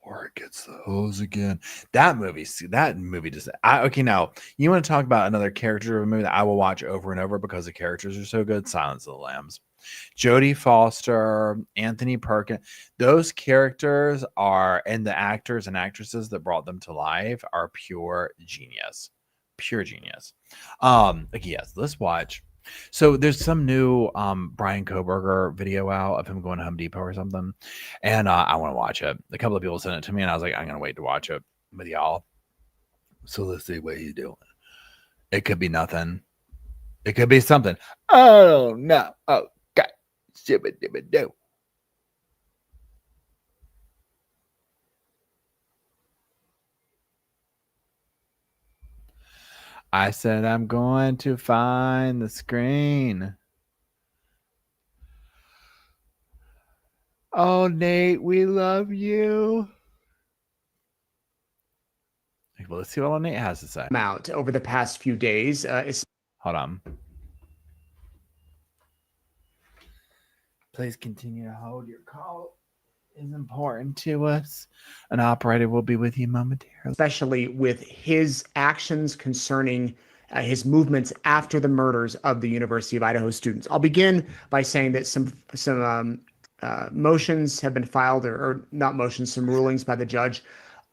or it gets the hose again. That movie just okay, now you want to talk about another character of a movie that I will watch over and over because the characters are so good. Silence of the Lambs. Jodie Foster, Anthony Perkins, those characters are, and the actors and actresses that brought them to life are pure genius. Okay, yes, let's watch. So there's some new Brian Koberger video out of him going to Home Depot or something, and I want to watch it. A couple of people sent it to me, and I was like, I'm gonna wait to watch it with y'all. So let's see what he's doing. It could be nothing. It could be something. Oh no! Oh God! Shibba-dibba-doo. I said I'm going to find the screen. Oh, Nate, we love you. Well, let's see what Nate has to say. Out over the past few days. Hold on. Please continue to hold. Your call is important to us. An operator will be with you momentarily. Especially with his actions concerning his movements after the murders of the University of Idaho students. I'll begin by saying that some motions have been filed, or not motions, some rulings by the judge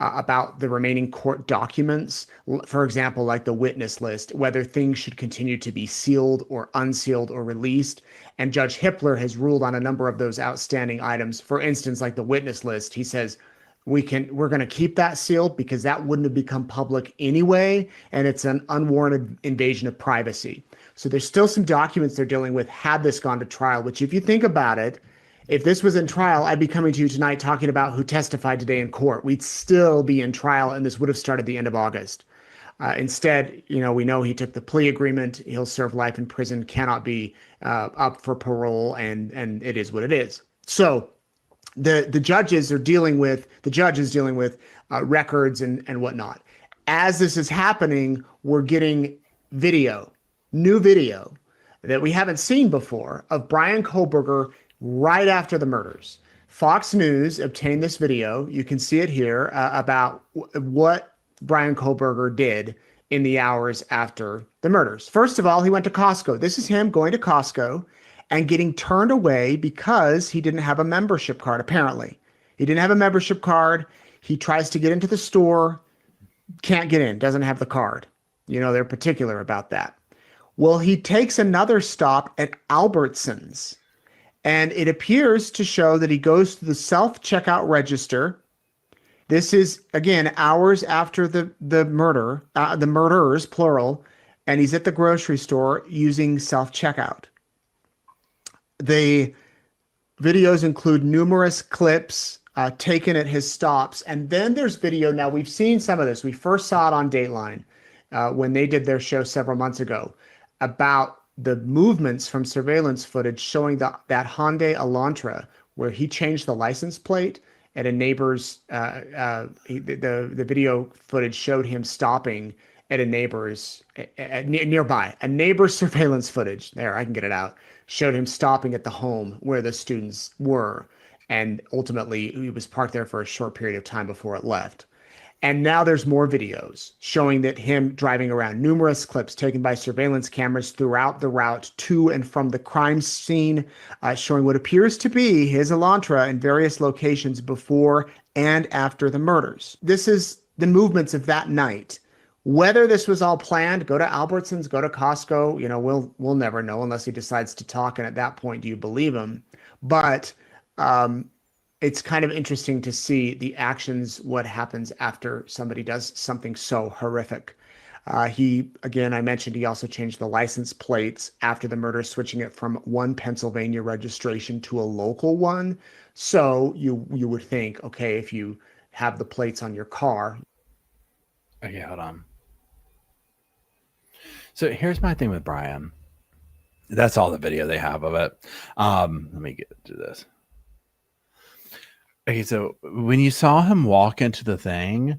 about the remaining court documents. For example, like the witness list, whether things should continue to be sealed or unsealed or released. And Judge Hippler has ruled on a number of those outstanding items. For instance, like the witness list, he says, we're going to keep that sealed because that wouldn't have become public anyway, and it's an unwarranted invasion of privacy. So there's still some documents they're dealing with had this gone to trial, which if you think about it, if this was in trial, I'd be coming to you tonight talking about who testified today in court. We'd still be in trial, and this would have started the end of August. Instead, we know he took the plea agreement. He'll serve life in prison, cannot be up for parole, and it is what it is. So the judge is dealing with records and whatnot. As this is happening, we're getting new video that we haven't seen before of Brian Koberger right after the murders, Fox News obtained this video. You can see it here about what Bryan Kohberger did in the hours after the murders. First of all, he went to Costco. This is him going to Costco and getting turned away because he didn't have a membership card, apparently. He didn't have a membership card. He tries to get into the store, can't get in, doesn't have the card. You know, they're particular about that. Well, he takes another stop at Albertsons, and it appears to show that he goes to the self-checkout register. This is, again, hours after the murderers, plural, and he's at the grocery store using self-checkout. The videos include numerous clips taken at his stops. And then there's video. Now, we've seen some of this. We first saw it on Dateline when they did their show several months ago about the movements from surveillance footage showing that Hyundai Elantra, where he changed the license plate at a neighbor's, the video footage showed him stopping at a neighbor's, nearby, a neighbor's surveillance footage. There, I can get it out. Showed him stopping at the home where the students were. And ultimately, he was parked there for a short period of time before it left. And now there's more videos showing that him driving around, numerous clips taken by surveillance cameras throughout the route to and from the crime scene, showing what appears to be his Elantra in various locations before and after the murders. This is the movements of that night. Whether this was all planned, go to Albertsons, go to Costco, you know, we'll never know unless he decides to talk. And at that point, do you believe him? But it's kind of interesting to see the actions, what happens after somebody does something so horrific. Again, I mentioned he also changed the license plates after the murder, switching it from one Pennsylvania registration to a local one. So you would think, okay, if you have the plates on your car. Okay, hold on. So here's my thing with Bryan. That's all the video they have of it. Let me get to this. Okay, so when you saw him walk into the thing,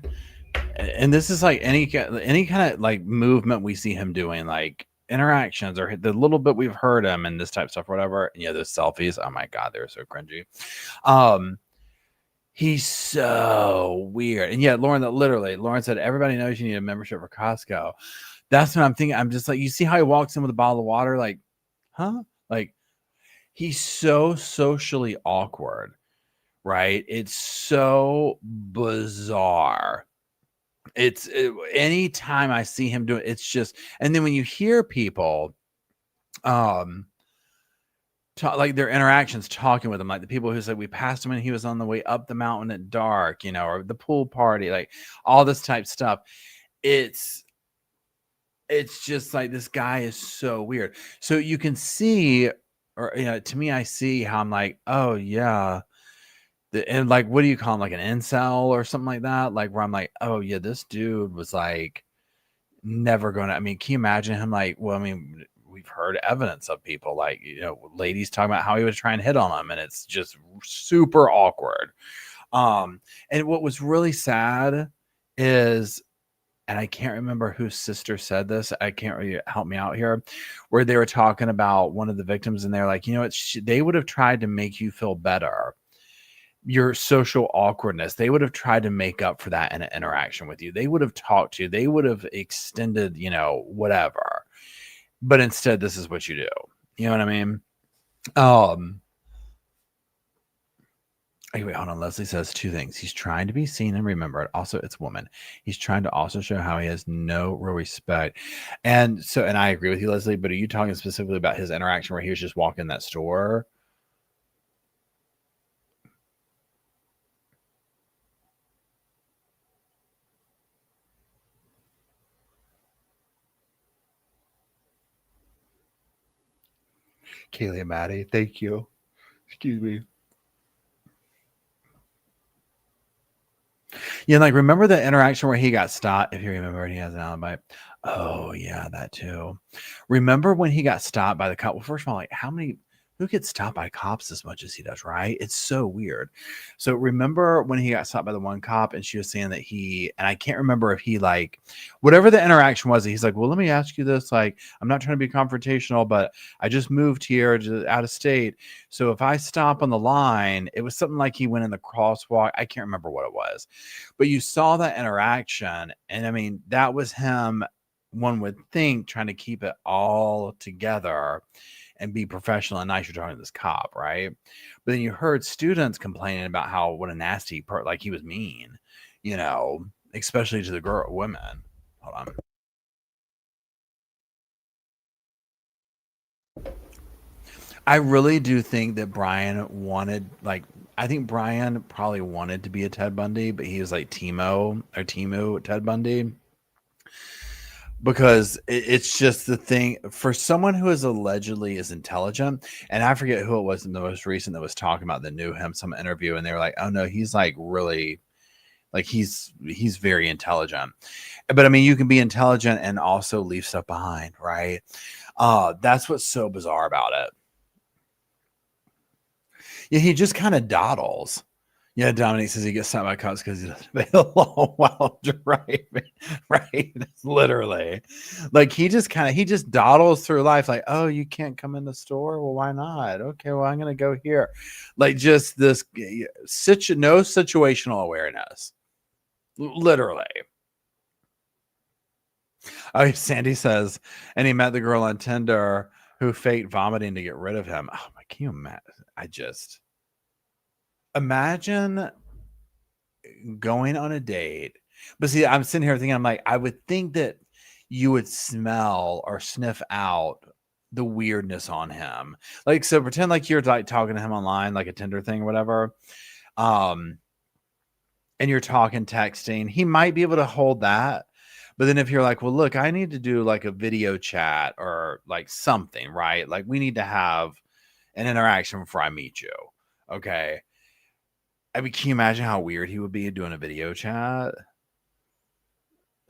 and this is like any kind of like movement we see him doing, like interactions or the little bit we've heard him and this type of stuff, whatever. And yeah, those selfies. Oh my God, they're so cringy. He's so weird. And yeah, Lauren said, everybody knows you need a membership for Costco. That's what I'm thinking. I'm just like, you see how he walks in with a bottle of water? Like, huh? Like, he's so socially awkward, right? It's so bizarre. Anytime I see him do it, it's just, and then when you hear people, like their interactions talking with him, like the people who said we passed him and he was on the way up the mountain at dark, you know, or the pool party, like all this type stuff. It's just like, this guy is so weird. So you can see, or, you know, to me, I see how I'm like, oh yeah. And like, what do you call him? Like an incel or something like that? Like where I'm like, oh yeah, this dude was like never gonna, I mean, can you imagine him like, well, I mean, we've heard evidence of people like, you know, ladies talking about how he was trying to hit on them, and it's just super awkward. And what was really sad is, and I can't remember whose sister said this, I can't really help me out here, where they were talking about one of the victims, and they're like, you know, they would have tried to make you feel better. Your social awkwardness, they would have tried to make up for that in an interaction with you. They would have talked to you. They would have extended, you know, whatever. But instead, this is what you do. You know what I mean? Anyway, hold on. Leslie says two things. He's trying to be seen and remembered. Also, it's woman. He's trying to also show how he has no real respect. And so, and I agree with you, Leslie, but are you talking specifically about his interaction where he was just walking that store? Kaylee and Maddie, thank you. Excuse me. Yeah, like remember the interaction where he got stopped? If you remember, he has an alibi. Oh yeah, that too. Remember when he got stopped by the cop? Well, first of all, like who who gets stopped by cops as much as he does, right? It's so weird. So remember when he got stopped by the one cop and she was saying that and I can't remember if he like, whatever the interaction was, he's like, well, let me ask you this. Like, I'm not trying to be confrontational, but I just moved here out of state. So if I stop on the line, it was something like he went in the crosswalk. I can't remember what it was, but you saw that interaction. And I mean, that was him, one would think, trying to keep it all together and be professional and nice. You're talking to this cop, right? But then you heard students complaining about how what a nasty part, like he was mean, especially to the women. Hold on. I really do think that Brian wanted, like, I think Brian probably wanted to be a Ted Bundy, but he was like Timu Ted Bundy. Because it's just the thing for someone who is allegedly is intelligent. And I forget who it was in the most recent that was talking about that knew him, some interview. And they were like, oh no, he's like really like he's very intelligent. But I mean, you can be intelligent and also leave stuff behind. Right. That's what's so bizarre about it. Yeah. He just kind of dawdles. Yeah, Dominique says he gets stopped by cops because he doesn't obey the law while driving. Right? Literally. Like he just dawdles through life like, oh, you can't come in the store? Well, why not? Okay, well, I'm gonna go here. Like just this no situational awareness. Literally. Oh, Sandy says, and he met the girl on Tinder who faked vomiting to get rid of him. Oh my, can you imagine? Imagine going on a date. But see, I'm sitting here thinking, I'm like, I would think that you would smell or sniff out the weirdness on him. Like, so pretend like you're like talking to him online, like a Tinder thing or whatever. And you're talking, texting, he might be able to hold that. But then if you're like, well, look, I need to do like a video chat or like something, right? Like we need to have an interaction before I meet you. Okay. I mean, can you imagine how weird he would be doing a video chat?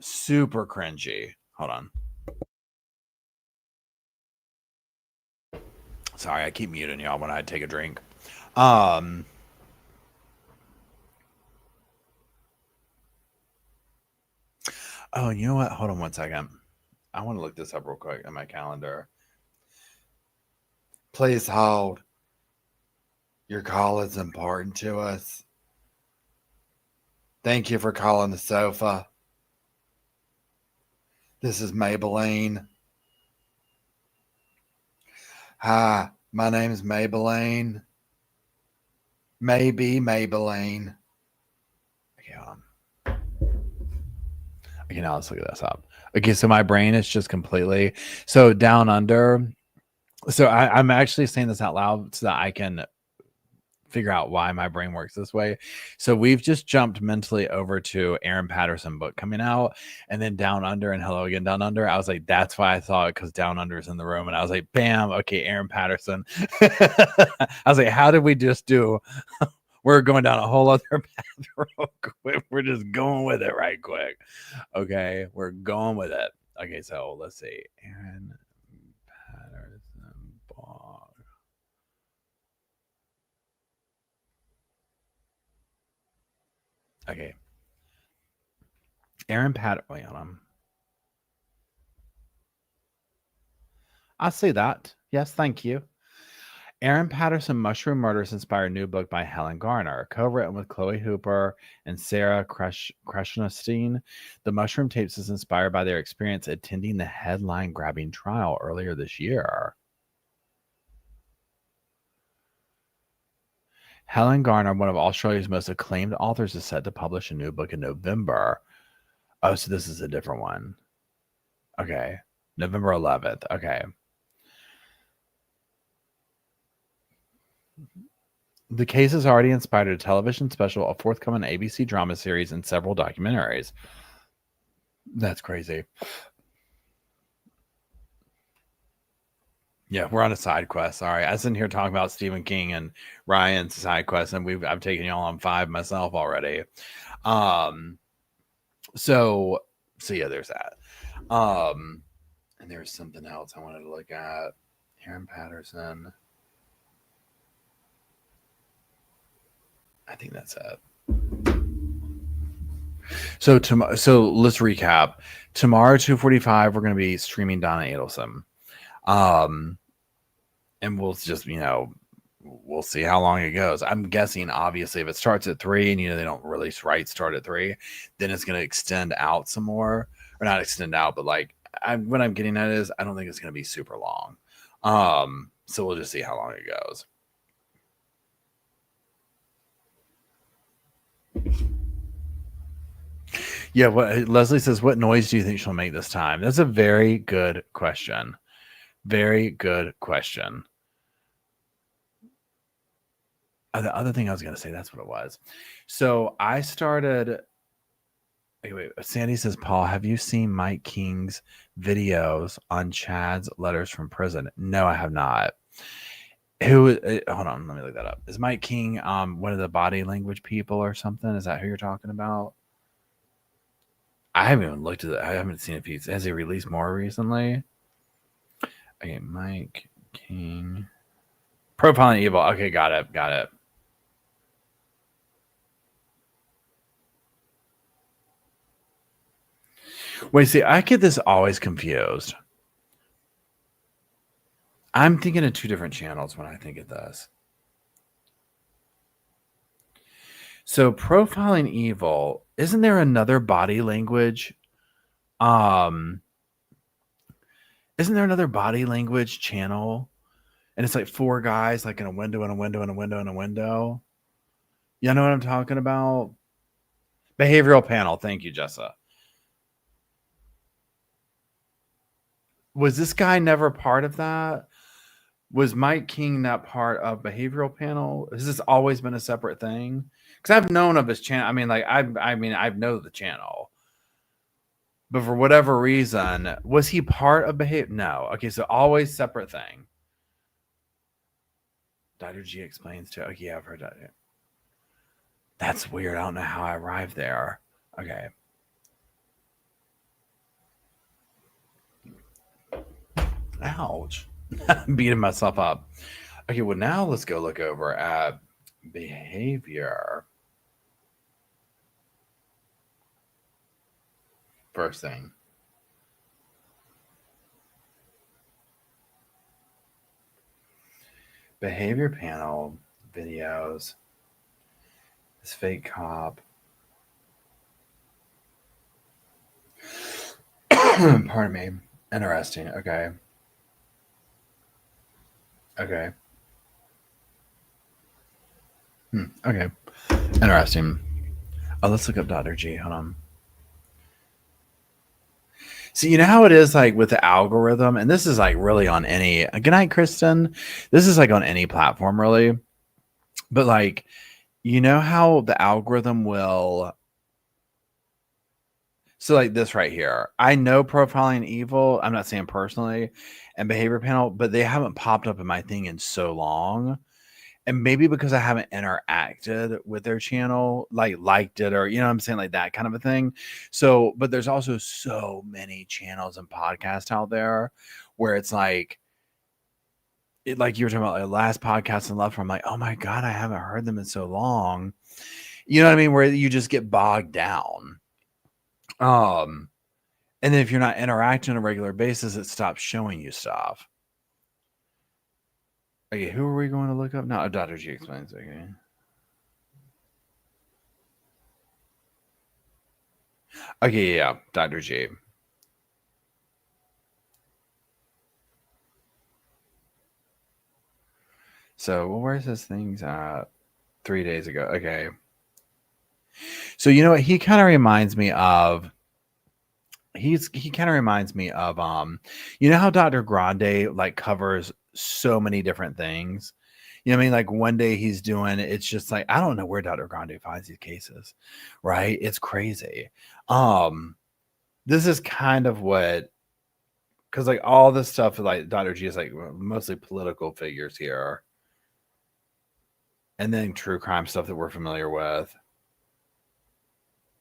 Super cringy. Hold on. Sorry, I keep muting y'all when I take a drink. Oh, you know what? Hold on one second. I want to look this up real quick on my calendar. Please hold. Your call is important to us. Thank you for calling the sofa. This is Maybelline. Hi, my name is Maybelline. Maybe Maybelline. Okay, hold on. Okay, now let's look this up. Okay, so my brain is just completely so down under. So I'm actually saying this out loud so that I can figure out why my brain works this way. So we've just jumped mentally over to Aaron Patterson book coming out, and then Down Under and Hello Again Down Under. I was like, that's why I thought it, because Down Under is in the room, and I was like, bam, okay, Aaron Patterson. I was like, how did we just do? We're going down a whole other path real quick. We're just going with it right quick. Okay, we're going with it. Okay, so let's see, Aaron Patterson blog. Okay. Aaron Pat. Wait, hold on. I see that. Yes, thank you. Aaron Patterson Mushroom Murders inspired new book by Helen Garner, co-written with Chloe Hooper and Sarah Krasnostein. The Mushroom Tapes is inspired by their experience attending the headline-grabbing trial earlier this year. Helen Garner, one of Australia's most acclaimed authors, is set to publish a new book in November. Oh, so this is a different one. Okay. November 11th. Okay. The case has already inspired a television special, a forthcoming ABC drama series, and several documentaries. That's crazy. Yeah, we're on a side quest. Sorry. I was in here talking about Stephen King and Ryan's side quest, and I've taken y'all on 5 myself already. So yeah, there's that. And there's something else I wanted to look at. Aaron Patterson. I think that's it. So let's recap. Tomorrow, 2:45, we're going to be streaming Donna Adelson. And we'll just, we'll see how long it goes. I'm guessing, obviously, if it starts at 3 and, they don't really start at 3, then it's going to extend out some more. Or not extend out, but what I'm getting at is I don't think it's going to be super long. So we'll just see how long it goes. Yeah, Leslie says, what noise do you think she'll make this time? That's a very good question. Very good question. The other thing I was going to say, that's what it was. So I started... Wait, Sandy says, Paul, have you seen Mike King's videos on Chad's letters from prison? No, I have not. Hold on, let me look that up. Is Mike King one of the body language people or something? Is that who you're talking about? I haven't even looked at it. I haven't seen if has he released more recently. Okay, Mike King. Profiling Evil. Okay, got it. Wait, see, I get this always confused. I'm thinking of 2 different channels when I think of this. So Profiling Evil, isn't there another body language? Isn't there another body language channel? And it's like 4 guys, like in a window and a window and a window and a window. You know what I'm talking about? Behavioral Panel. Thank you, Jessa. Was this guy never part of that? Was Mike King not part of Behavioral Panel? Has this always been a separate thing? Because I've known of his channel. I've known the channel. But for whatever reason, was he part of Behavior? No. Okay, so always separate thing. Dr. G explains too. Okay, yeah, I've heard that. That's weird. I don't know how I arrived there. Okay. Ouch. I'm beating myself up. Okay, well, now let's go look over at behavior. First thing. Behavior panel videos. This fake cop. Pardon me. Interesting. Okay. Okay. Okay. Interesting. Oh, let's look up Dr. G. Hold on. See, you know how it is like with the algorithm, and this is like really on any, good night, Kristen. This is like on any platform, really. But like, you know how the algorithm will, so like this right here, I know Profiling Evil, I'm not saying personally, and Behavior Panel, but they haven't popped up in my thing in so long. And maybe because I haven't interacted with their channel, like liked it, or, you know what I'm saying, like that kind of a thing. So, but there's also so many channels and podcasts out there where it's like, like you were talking about, like last podcast and love from, like, oh my God, I haven't heard them in so long. You know what I mean? Where you just get bogged down. And then if you're not interacting on a regular basis, it stops showing you stuff. Okay, who are we going to look up now? Dr. G explains. Okay. Okay, yeah, Dr. G. So, well, where's this things at? 3 days ago. Okay. So, you know what? He kind of reminds me of, he kind of reminds me of, you know how Dr. Grande like covers so many different things? You know what I mean? Like one day he's doing, it's just like, I don't know where Dr. Grande finds these cases, right? It's crazy. This is kind of what, because like all this stuff, like Dr. G is like mostly political figures here. And then true crime stuff that we're familiar with.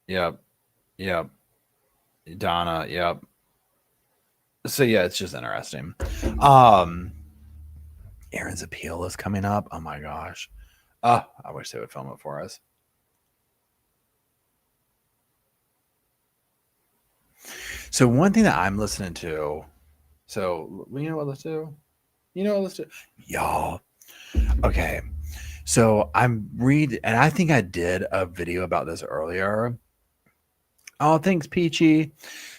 Yep. Yep. Donna. Yep. So yeah, it's just interesting. Aaron's appeal is coming up. Oh my gosh. Oh, I wish they would film it for us. So one thing that I'm listening to, so you know what let's do? You know what let's do? Y'all. Okay. So I'm reading, and I think I did a video about this earlier. Oh, thanks, Peachy.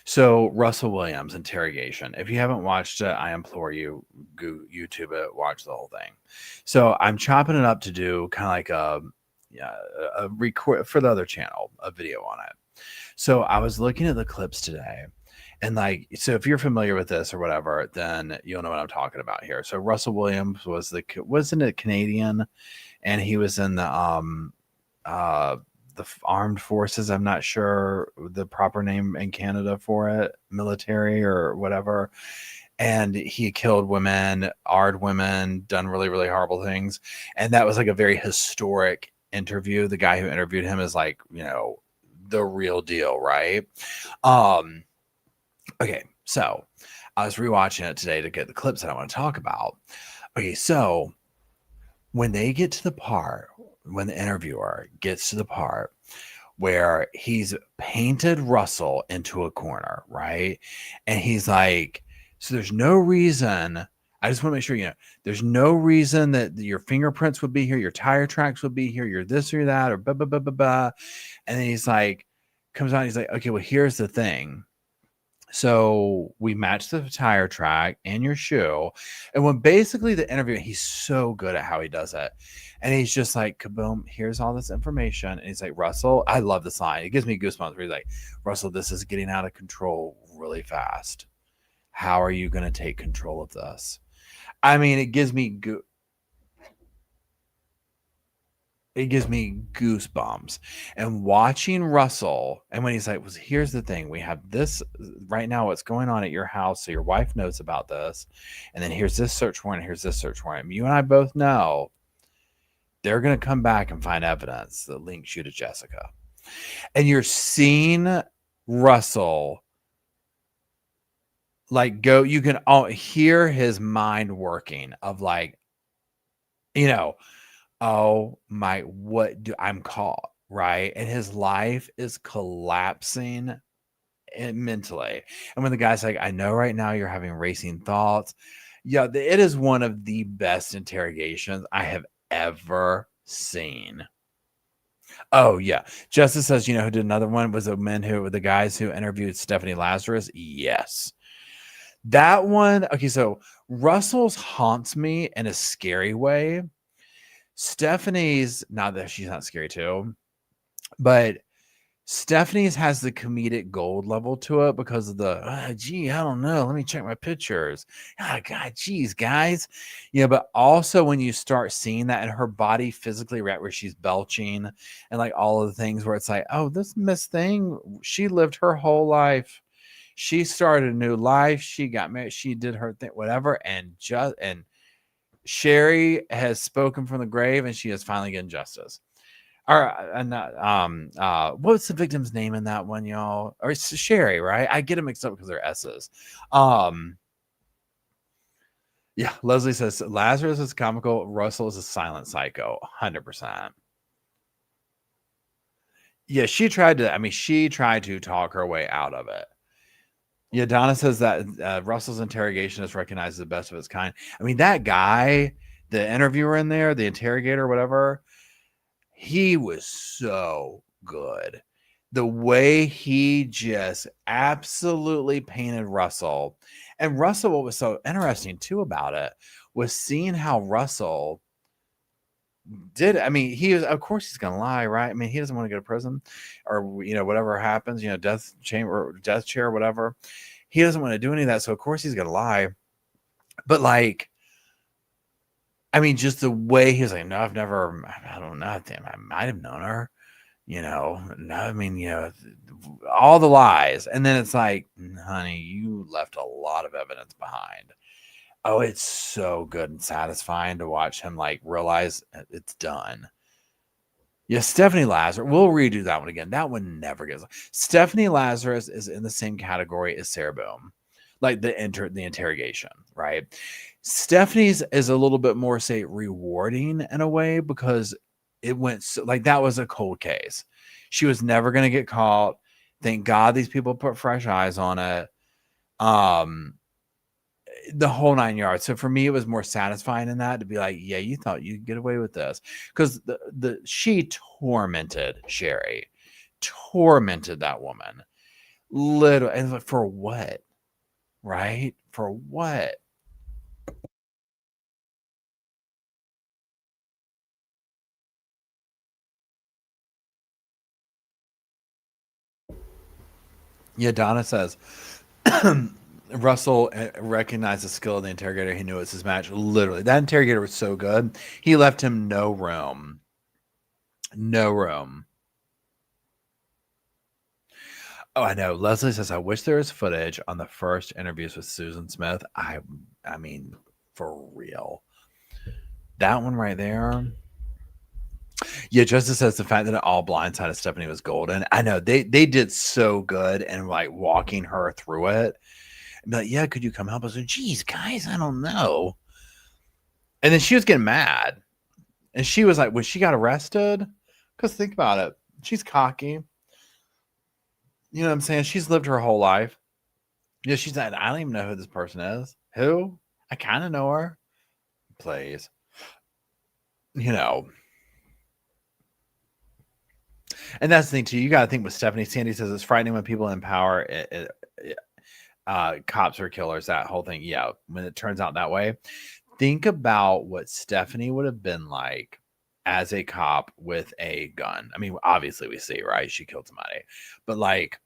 So Russell Williams interrogation. If you haven't watched it, I implore you, go YouTube it, watch the whole thing. So I'm chopping it up to do kind of like a record for the other channel, a video on it. So I was looking at the clips today, and like, so if you're familiar with this or whatever, then you'll know what I'm talking about here. So Russell Williams wasn't a Canadian, and he was in the armed forces. I'm not sure the proper name in Canada for it, military or whatever. And he killed women, AR'd women, done really, really horrible things. And that was like a very historic interview. The guy who interviewed him is like, you know, the real deal, right? Okay, so I was rewatching it today to get the clips that I want to talk about. Okay, so when they get to the part, when the interviewer gets to the part where he's painted Russell into a corner, right? And he's like, so there's no reason, I just want to make sure, you know, there's no reason that your fingerprints would be here, your tire tracks would be here, you're this or that, or blah, blah, blah, blah, blah. And then he's like, comes out, he's like, okay, well, here's the thing. So we match the tire track and your shoe. And when basically the interview, he's so good at how he does it. And he's just like, kaboom, here's all this information. And he's like, Russell, I love this line. It gives me goosebumps. Where he's like, Russell, this is getting out of control really fast. How are you going to take control of this? I mean, it gives me goosebumps. And watching Russell, and when he's like, well, here's the thing, we have this right now, what's going on at your house, so your wife knows about this, and then here's this search warrant, here's this search warrant. You and I both know they're going to come back and find evidence that links you to Jessica. And you're seeing Russell like go, you can all hear his mind working of like, you know, oh my, what do I'm caught, right? And his life is collapsing mentally. And when the guy's like, I know right now you're having racing thoughts. Yeah, it is one of the best interrogations I have ever seen. Oh yeah. Justice says, you know who did another one was the guys who interviewed Stephanie Lazarus. Yes. That one. Okay. So Russell's haunts me in a scary way. Stephanie's, not that she's not scary too, but Stephanie's has the comedic gold level to it because of the, gee, I don't know. Let me check my pictures. Oh, God, geez, guys. Yeah, but also when you start seeing that in her body physically, right, where she's belching and like all of the things where it's like, oh, this Miss Thing, she lived her whole life. She started a new life. She got married. She did her thing, whatever. And Sherry has spoken from the grave, and she is finally getting justice. Or what's the victim's name in that one, y'all? Or it's Sherry, right? I get them mixed up because they're S's. Yeah, Leslie says Lazarus is comical. Russell is a silent psycho, 100%. Yeah, she tried to talk her way out of it. Yeah, Donna says that Russell's interrogation is recognized as the best of its kind. I mean, that guy, the interviewer in there, the interrogator, whatever, he was so good. The way he just absolutely painted Russell. And Russell, what was so interesting too about it was seeing how Russell did. I mean, of course he's going to lie, right? I mean, he doesn't want to go to prison or, you know, whatever happens, you know, death chair, whatever. He doesn't want to do any of that. So of course he's going to lie. But like, I mean, just the way he was like, no, I don't know. I might have known her, you know. No, I mean, you know, all the lies. And then it's like, honey, you left a lot of evidence behind. Oh, it's so good and satisfying to watch him like realize it's done. Yeah, Stephanie Lazarus. We'll redo that one again. That one never gets. Stephanie Lazarus is in the same category as Sarah Boom, like the interrogation, right? Stephanie's is a little bit more, say, rewarding in a way because it went so, like, that was a cold case. She was never going to get caught. Thank God these people put fresh eyes on it. The whole 9 yards. So for me, it was more satisfying in that to be like, yeah, you thought you'd get away with this, because she tormented Sherry, tormented that woman, literally, and for what, right? For what? Yeah, Donna says Russell recognized the skill of the interrogator. He knew it was his match. Literally, that interrogator was so good. He left him no room. No room. Oh, I know. Leslie says, I wish there was footage on the first interviews with Susan Smith. I mean, for real. That one right there. Yeah, Justice says the fact that it all blindsided Stephanie was golden. I know they did so good, and like walking her through it. And be like, yeah, could you come help us? And, geez, guys, I don't know. And then she was getting mad. And she was like, when she got arrested, because think about it, she's cocky. You know what I'm saying? She's lived her whole life. Yeah, she's like, I don't even know who this person is. Who? I kind of know her. Please. You know. And that's the thing, too. You got to think with Stephanie. Sandy says it's frightening when people in power, cops are killers, that whole thing. Yeah, when it turns out that way. Think about what Stephanie would have been like as a cop with a gun. I mean, obviously we see, right? She killed somebody. But like,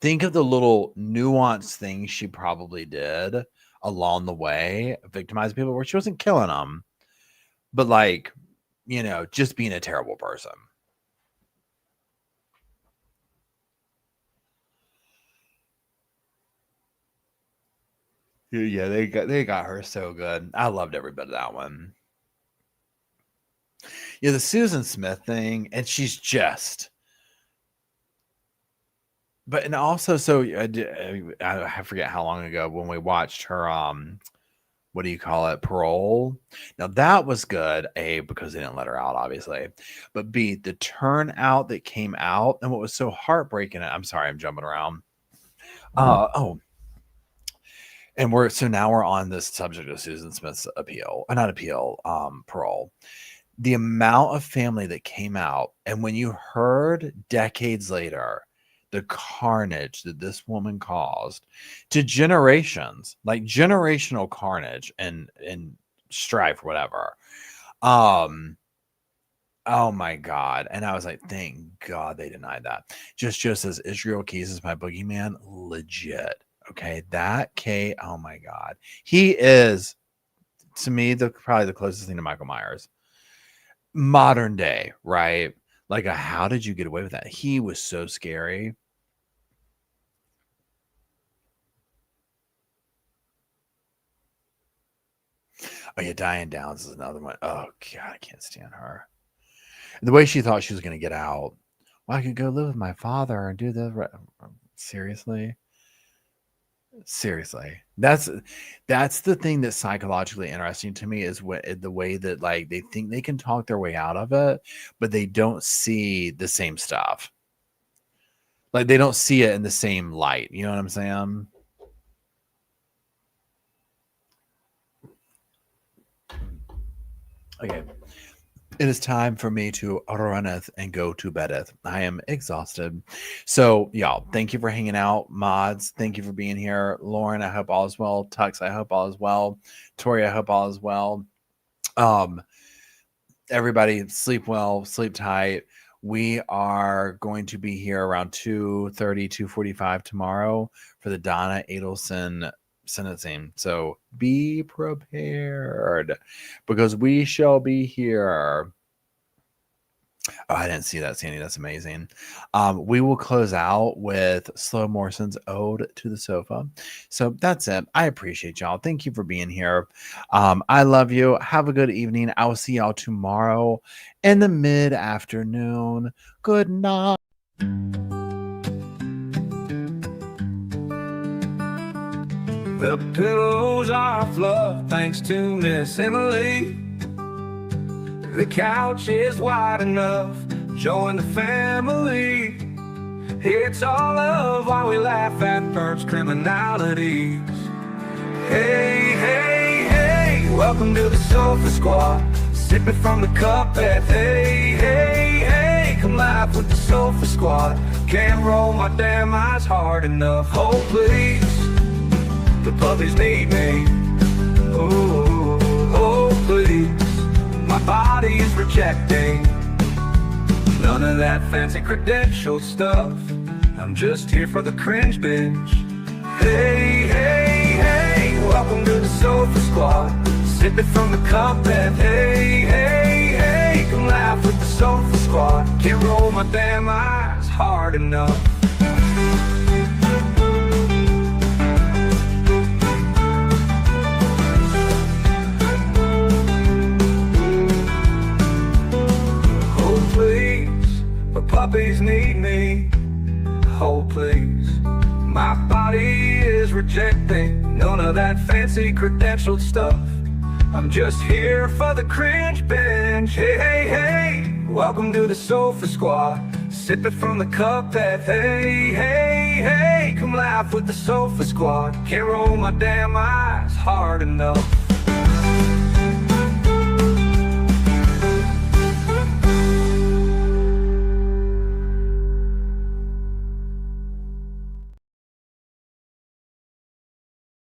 think of the little nuanced things she probably did along the way, victimizing people, where she wasn't killing them, but like, you know, just being a terrible person. Yeah, they got her so good. I loved every bit of that one. Yeah, the Susan Smith thing, and she's just. But and also, so I forget how long ago when we watched her, what do you call it, parole. Now that was good, A, because they didn't let her out, obviously, but B, the turnout that came out, and what was so heartbreaking. I'm sorry, I'm jumping around. And now we're on this subject of Susan Smith's parole. The amount of family that came out, and when you heard decades later the carnage that this woman caused to generations, like generational carnage and strife, whatever. Oh my God. And I was like, thank God they denied that. Just says Israel Keys is my boogeyman. Legit. Okay. Oh my God. He is, to me, probably the closest thing to Michael Myers. Modern day, right? Like, how did you get away with that? He was so scary. Oh yeah, Diane Downs is another one. Oh God, I can't stand her. The way she thought she was going to get out. Well, I could go live with my father and do the. Seriously, that's the thing that's psychologically interesting to me, is the way that like they think they can talk their way out of it, but they don't see the same stuff. Like they don't see it in the same light. You know what I'm saying? Okay. It is time for me to runneth and go to bedeth. I am exhausted. So, y'all, thank you for hanging out. Mods, thank you for being here. Lauren, I hope all is well. Tux, I hope all is well. Tori, I hope all is well. Everybody, sleep well, sleep tight. We are going to be here around 2:30, 2:45 tomorrow for the Donna Adelson sentencing. So be prepared, because we shall be here. Oh, I didn't see that, Sandy. That's amazing. We will close out with Slow Morrison's Ode to the Sofa. So that's it. I appreciate y'all. Thank you for being here. I love you. Have a good evening. I will see y'all tomorrow in the mid-afternoon. Good night. The pillows are fluff thanks to Miss Emily. The couch is wide enough. Join the family. It's all love while we laugh at Bert's criminalities. Hey, hey, hey, welcome to the Sofa Squad. Sipping from the cup at hey, hey, hey, come laugh with the Sofa Squad. Can't roll my damn eyes hard enough. Oh please, the puppies need me. Oh, oh please, my body is rejecting none of that fancy credential stuff. I'm just here for the cringe binge. Hey, hey, hey, welcome to the Sofa Squad. Sipping from the cup and hey, hey, hey, come laugh with the Sofa Squad. Can't roll my damn eyes hard enough. Oh please, the puppies need me. Oh please, my body is rejecting none of that fancy credentialed stuff. I'm just here for the cringe binge. Hey, hey, hey, welcome to the Sofa Squad. Sipping from the cup that hey, hey, hey, come laugh with the Sofa Squad. Can't roll my damn eyes hard enough.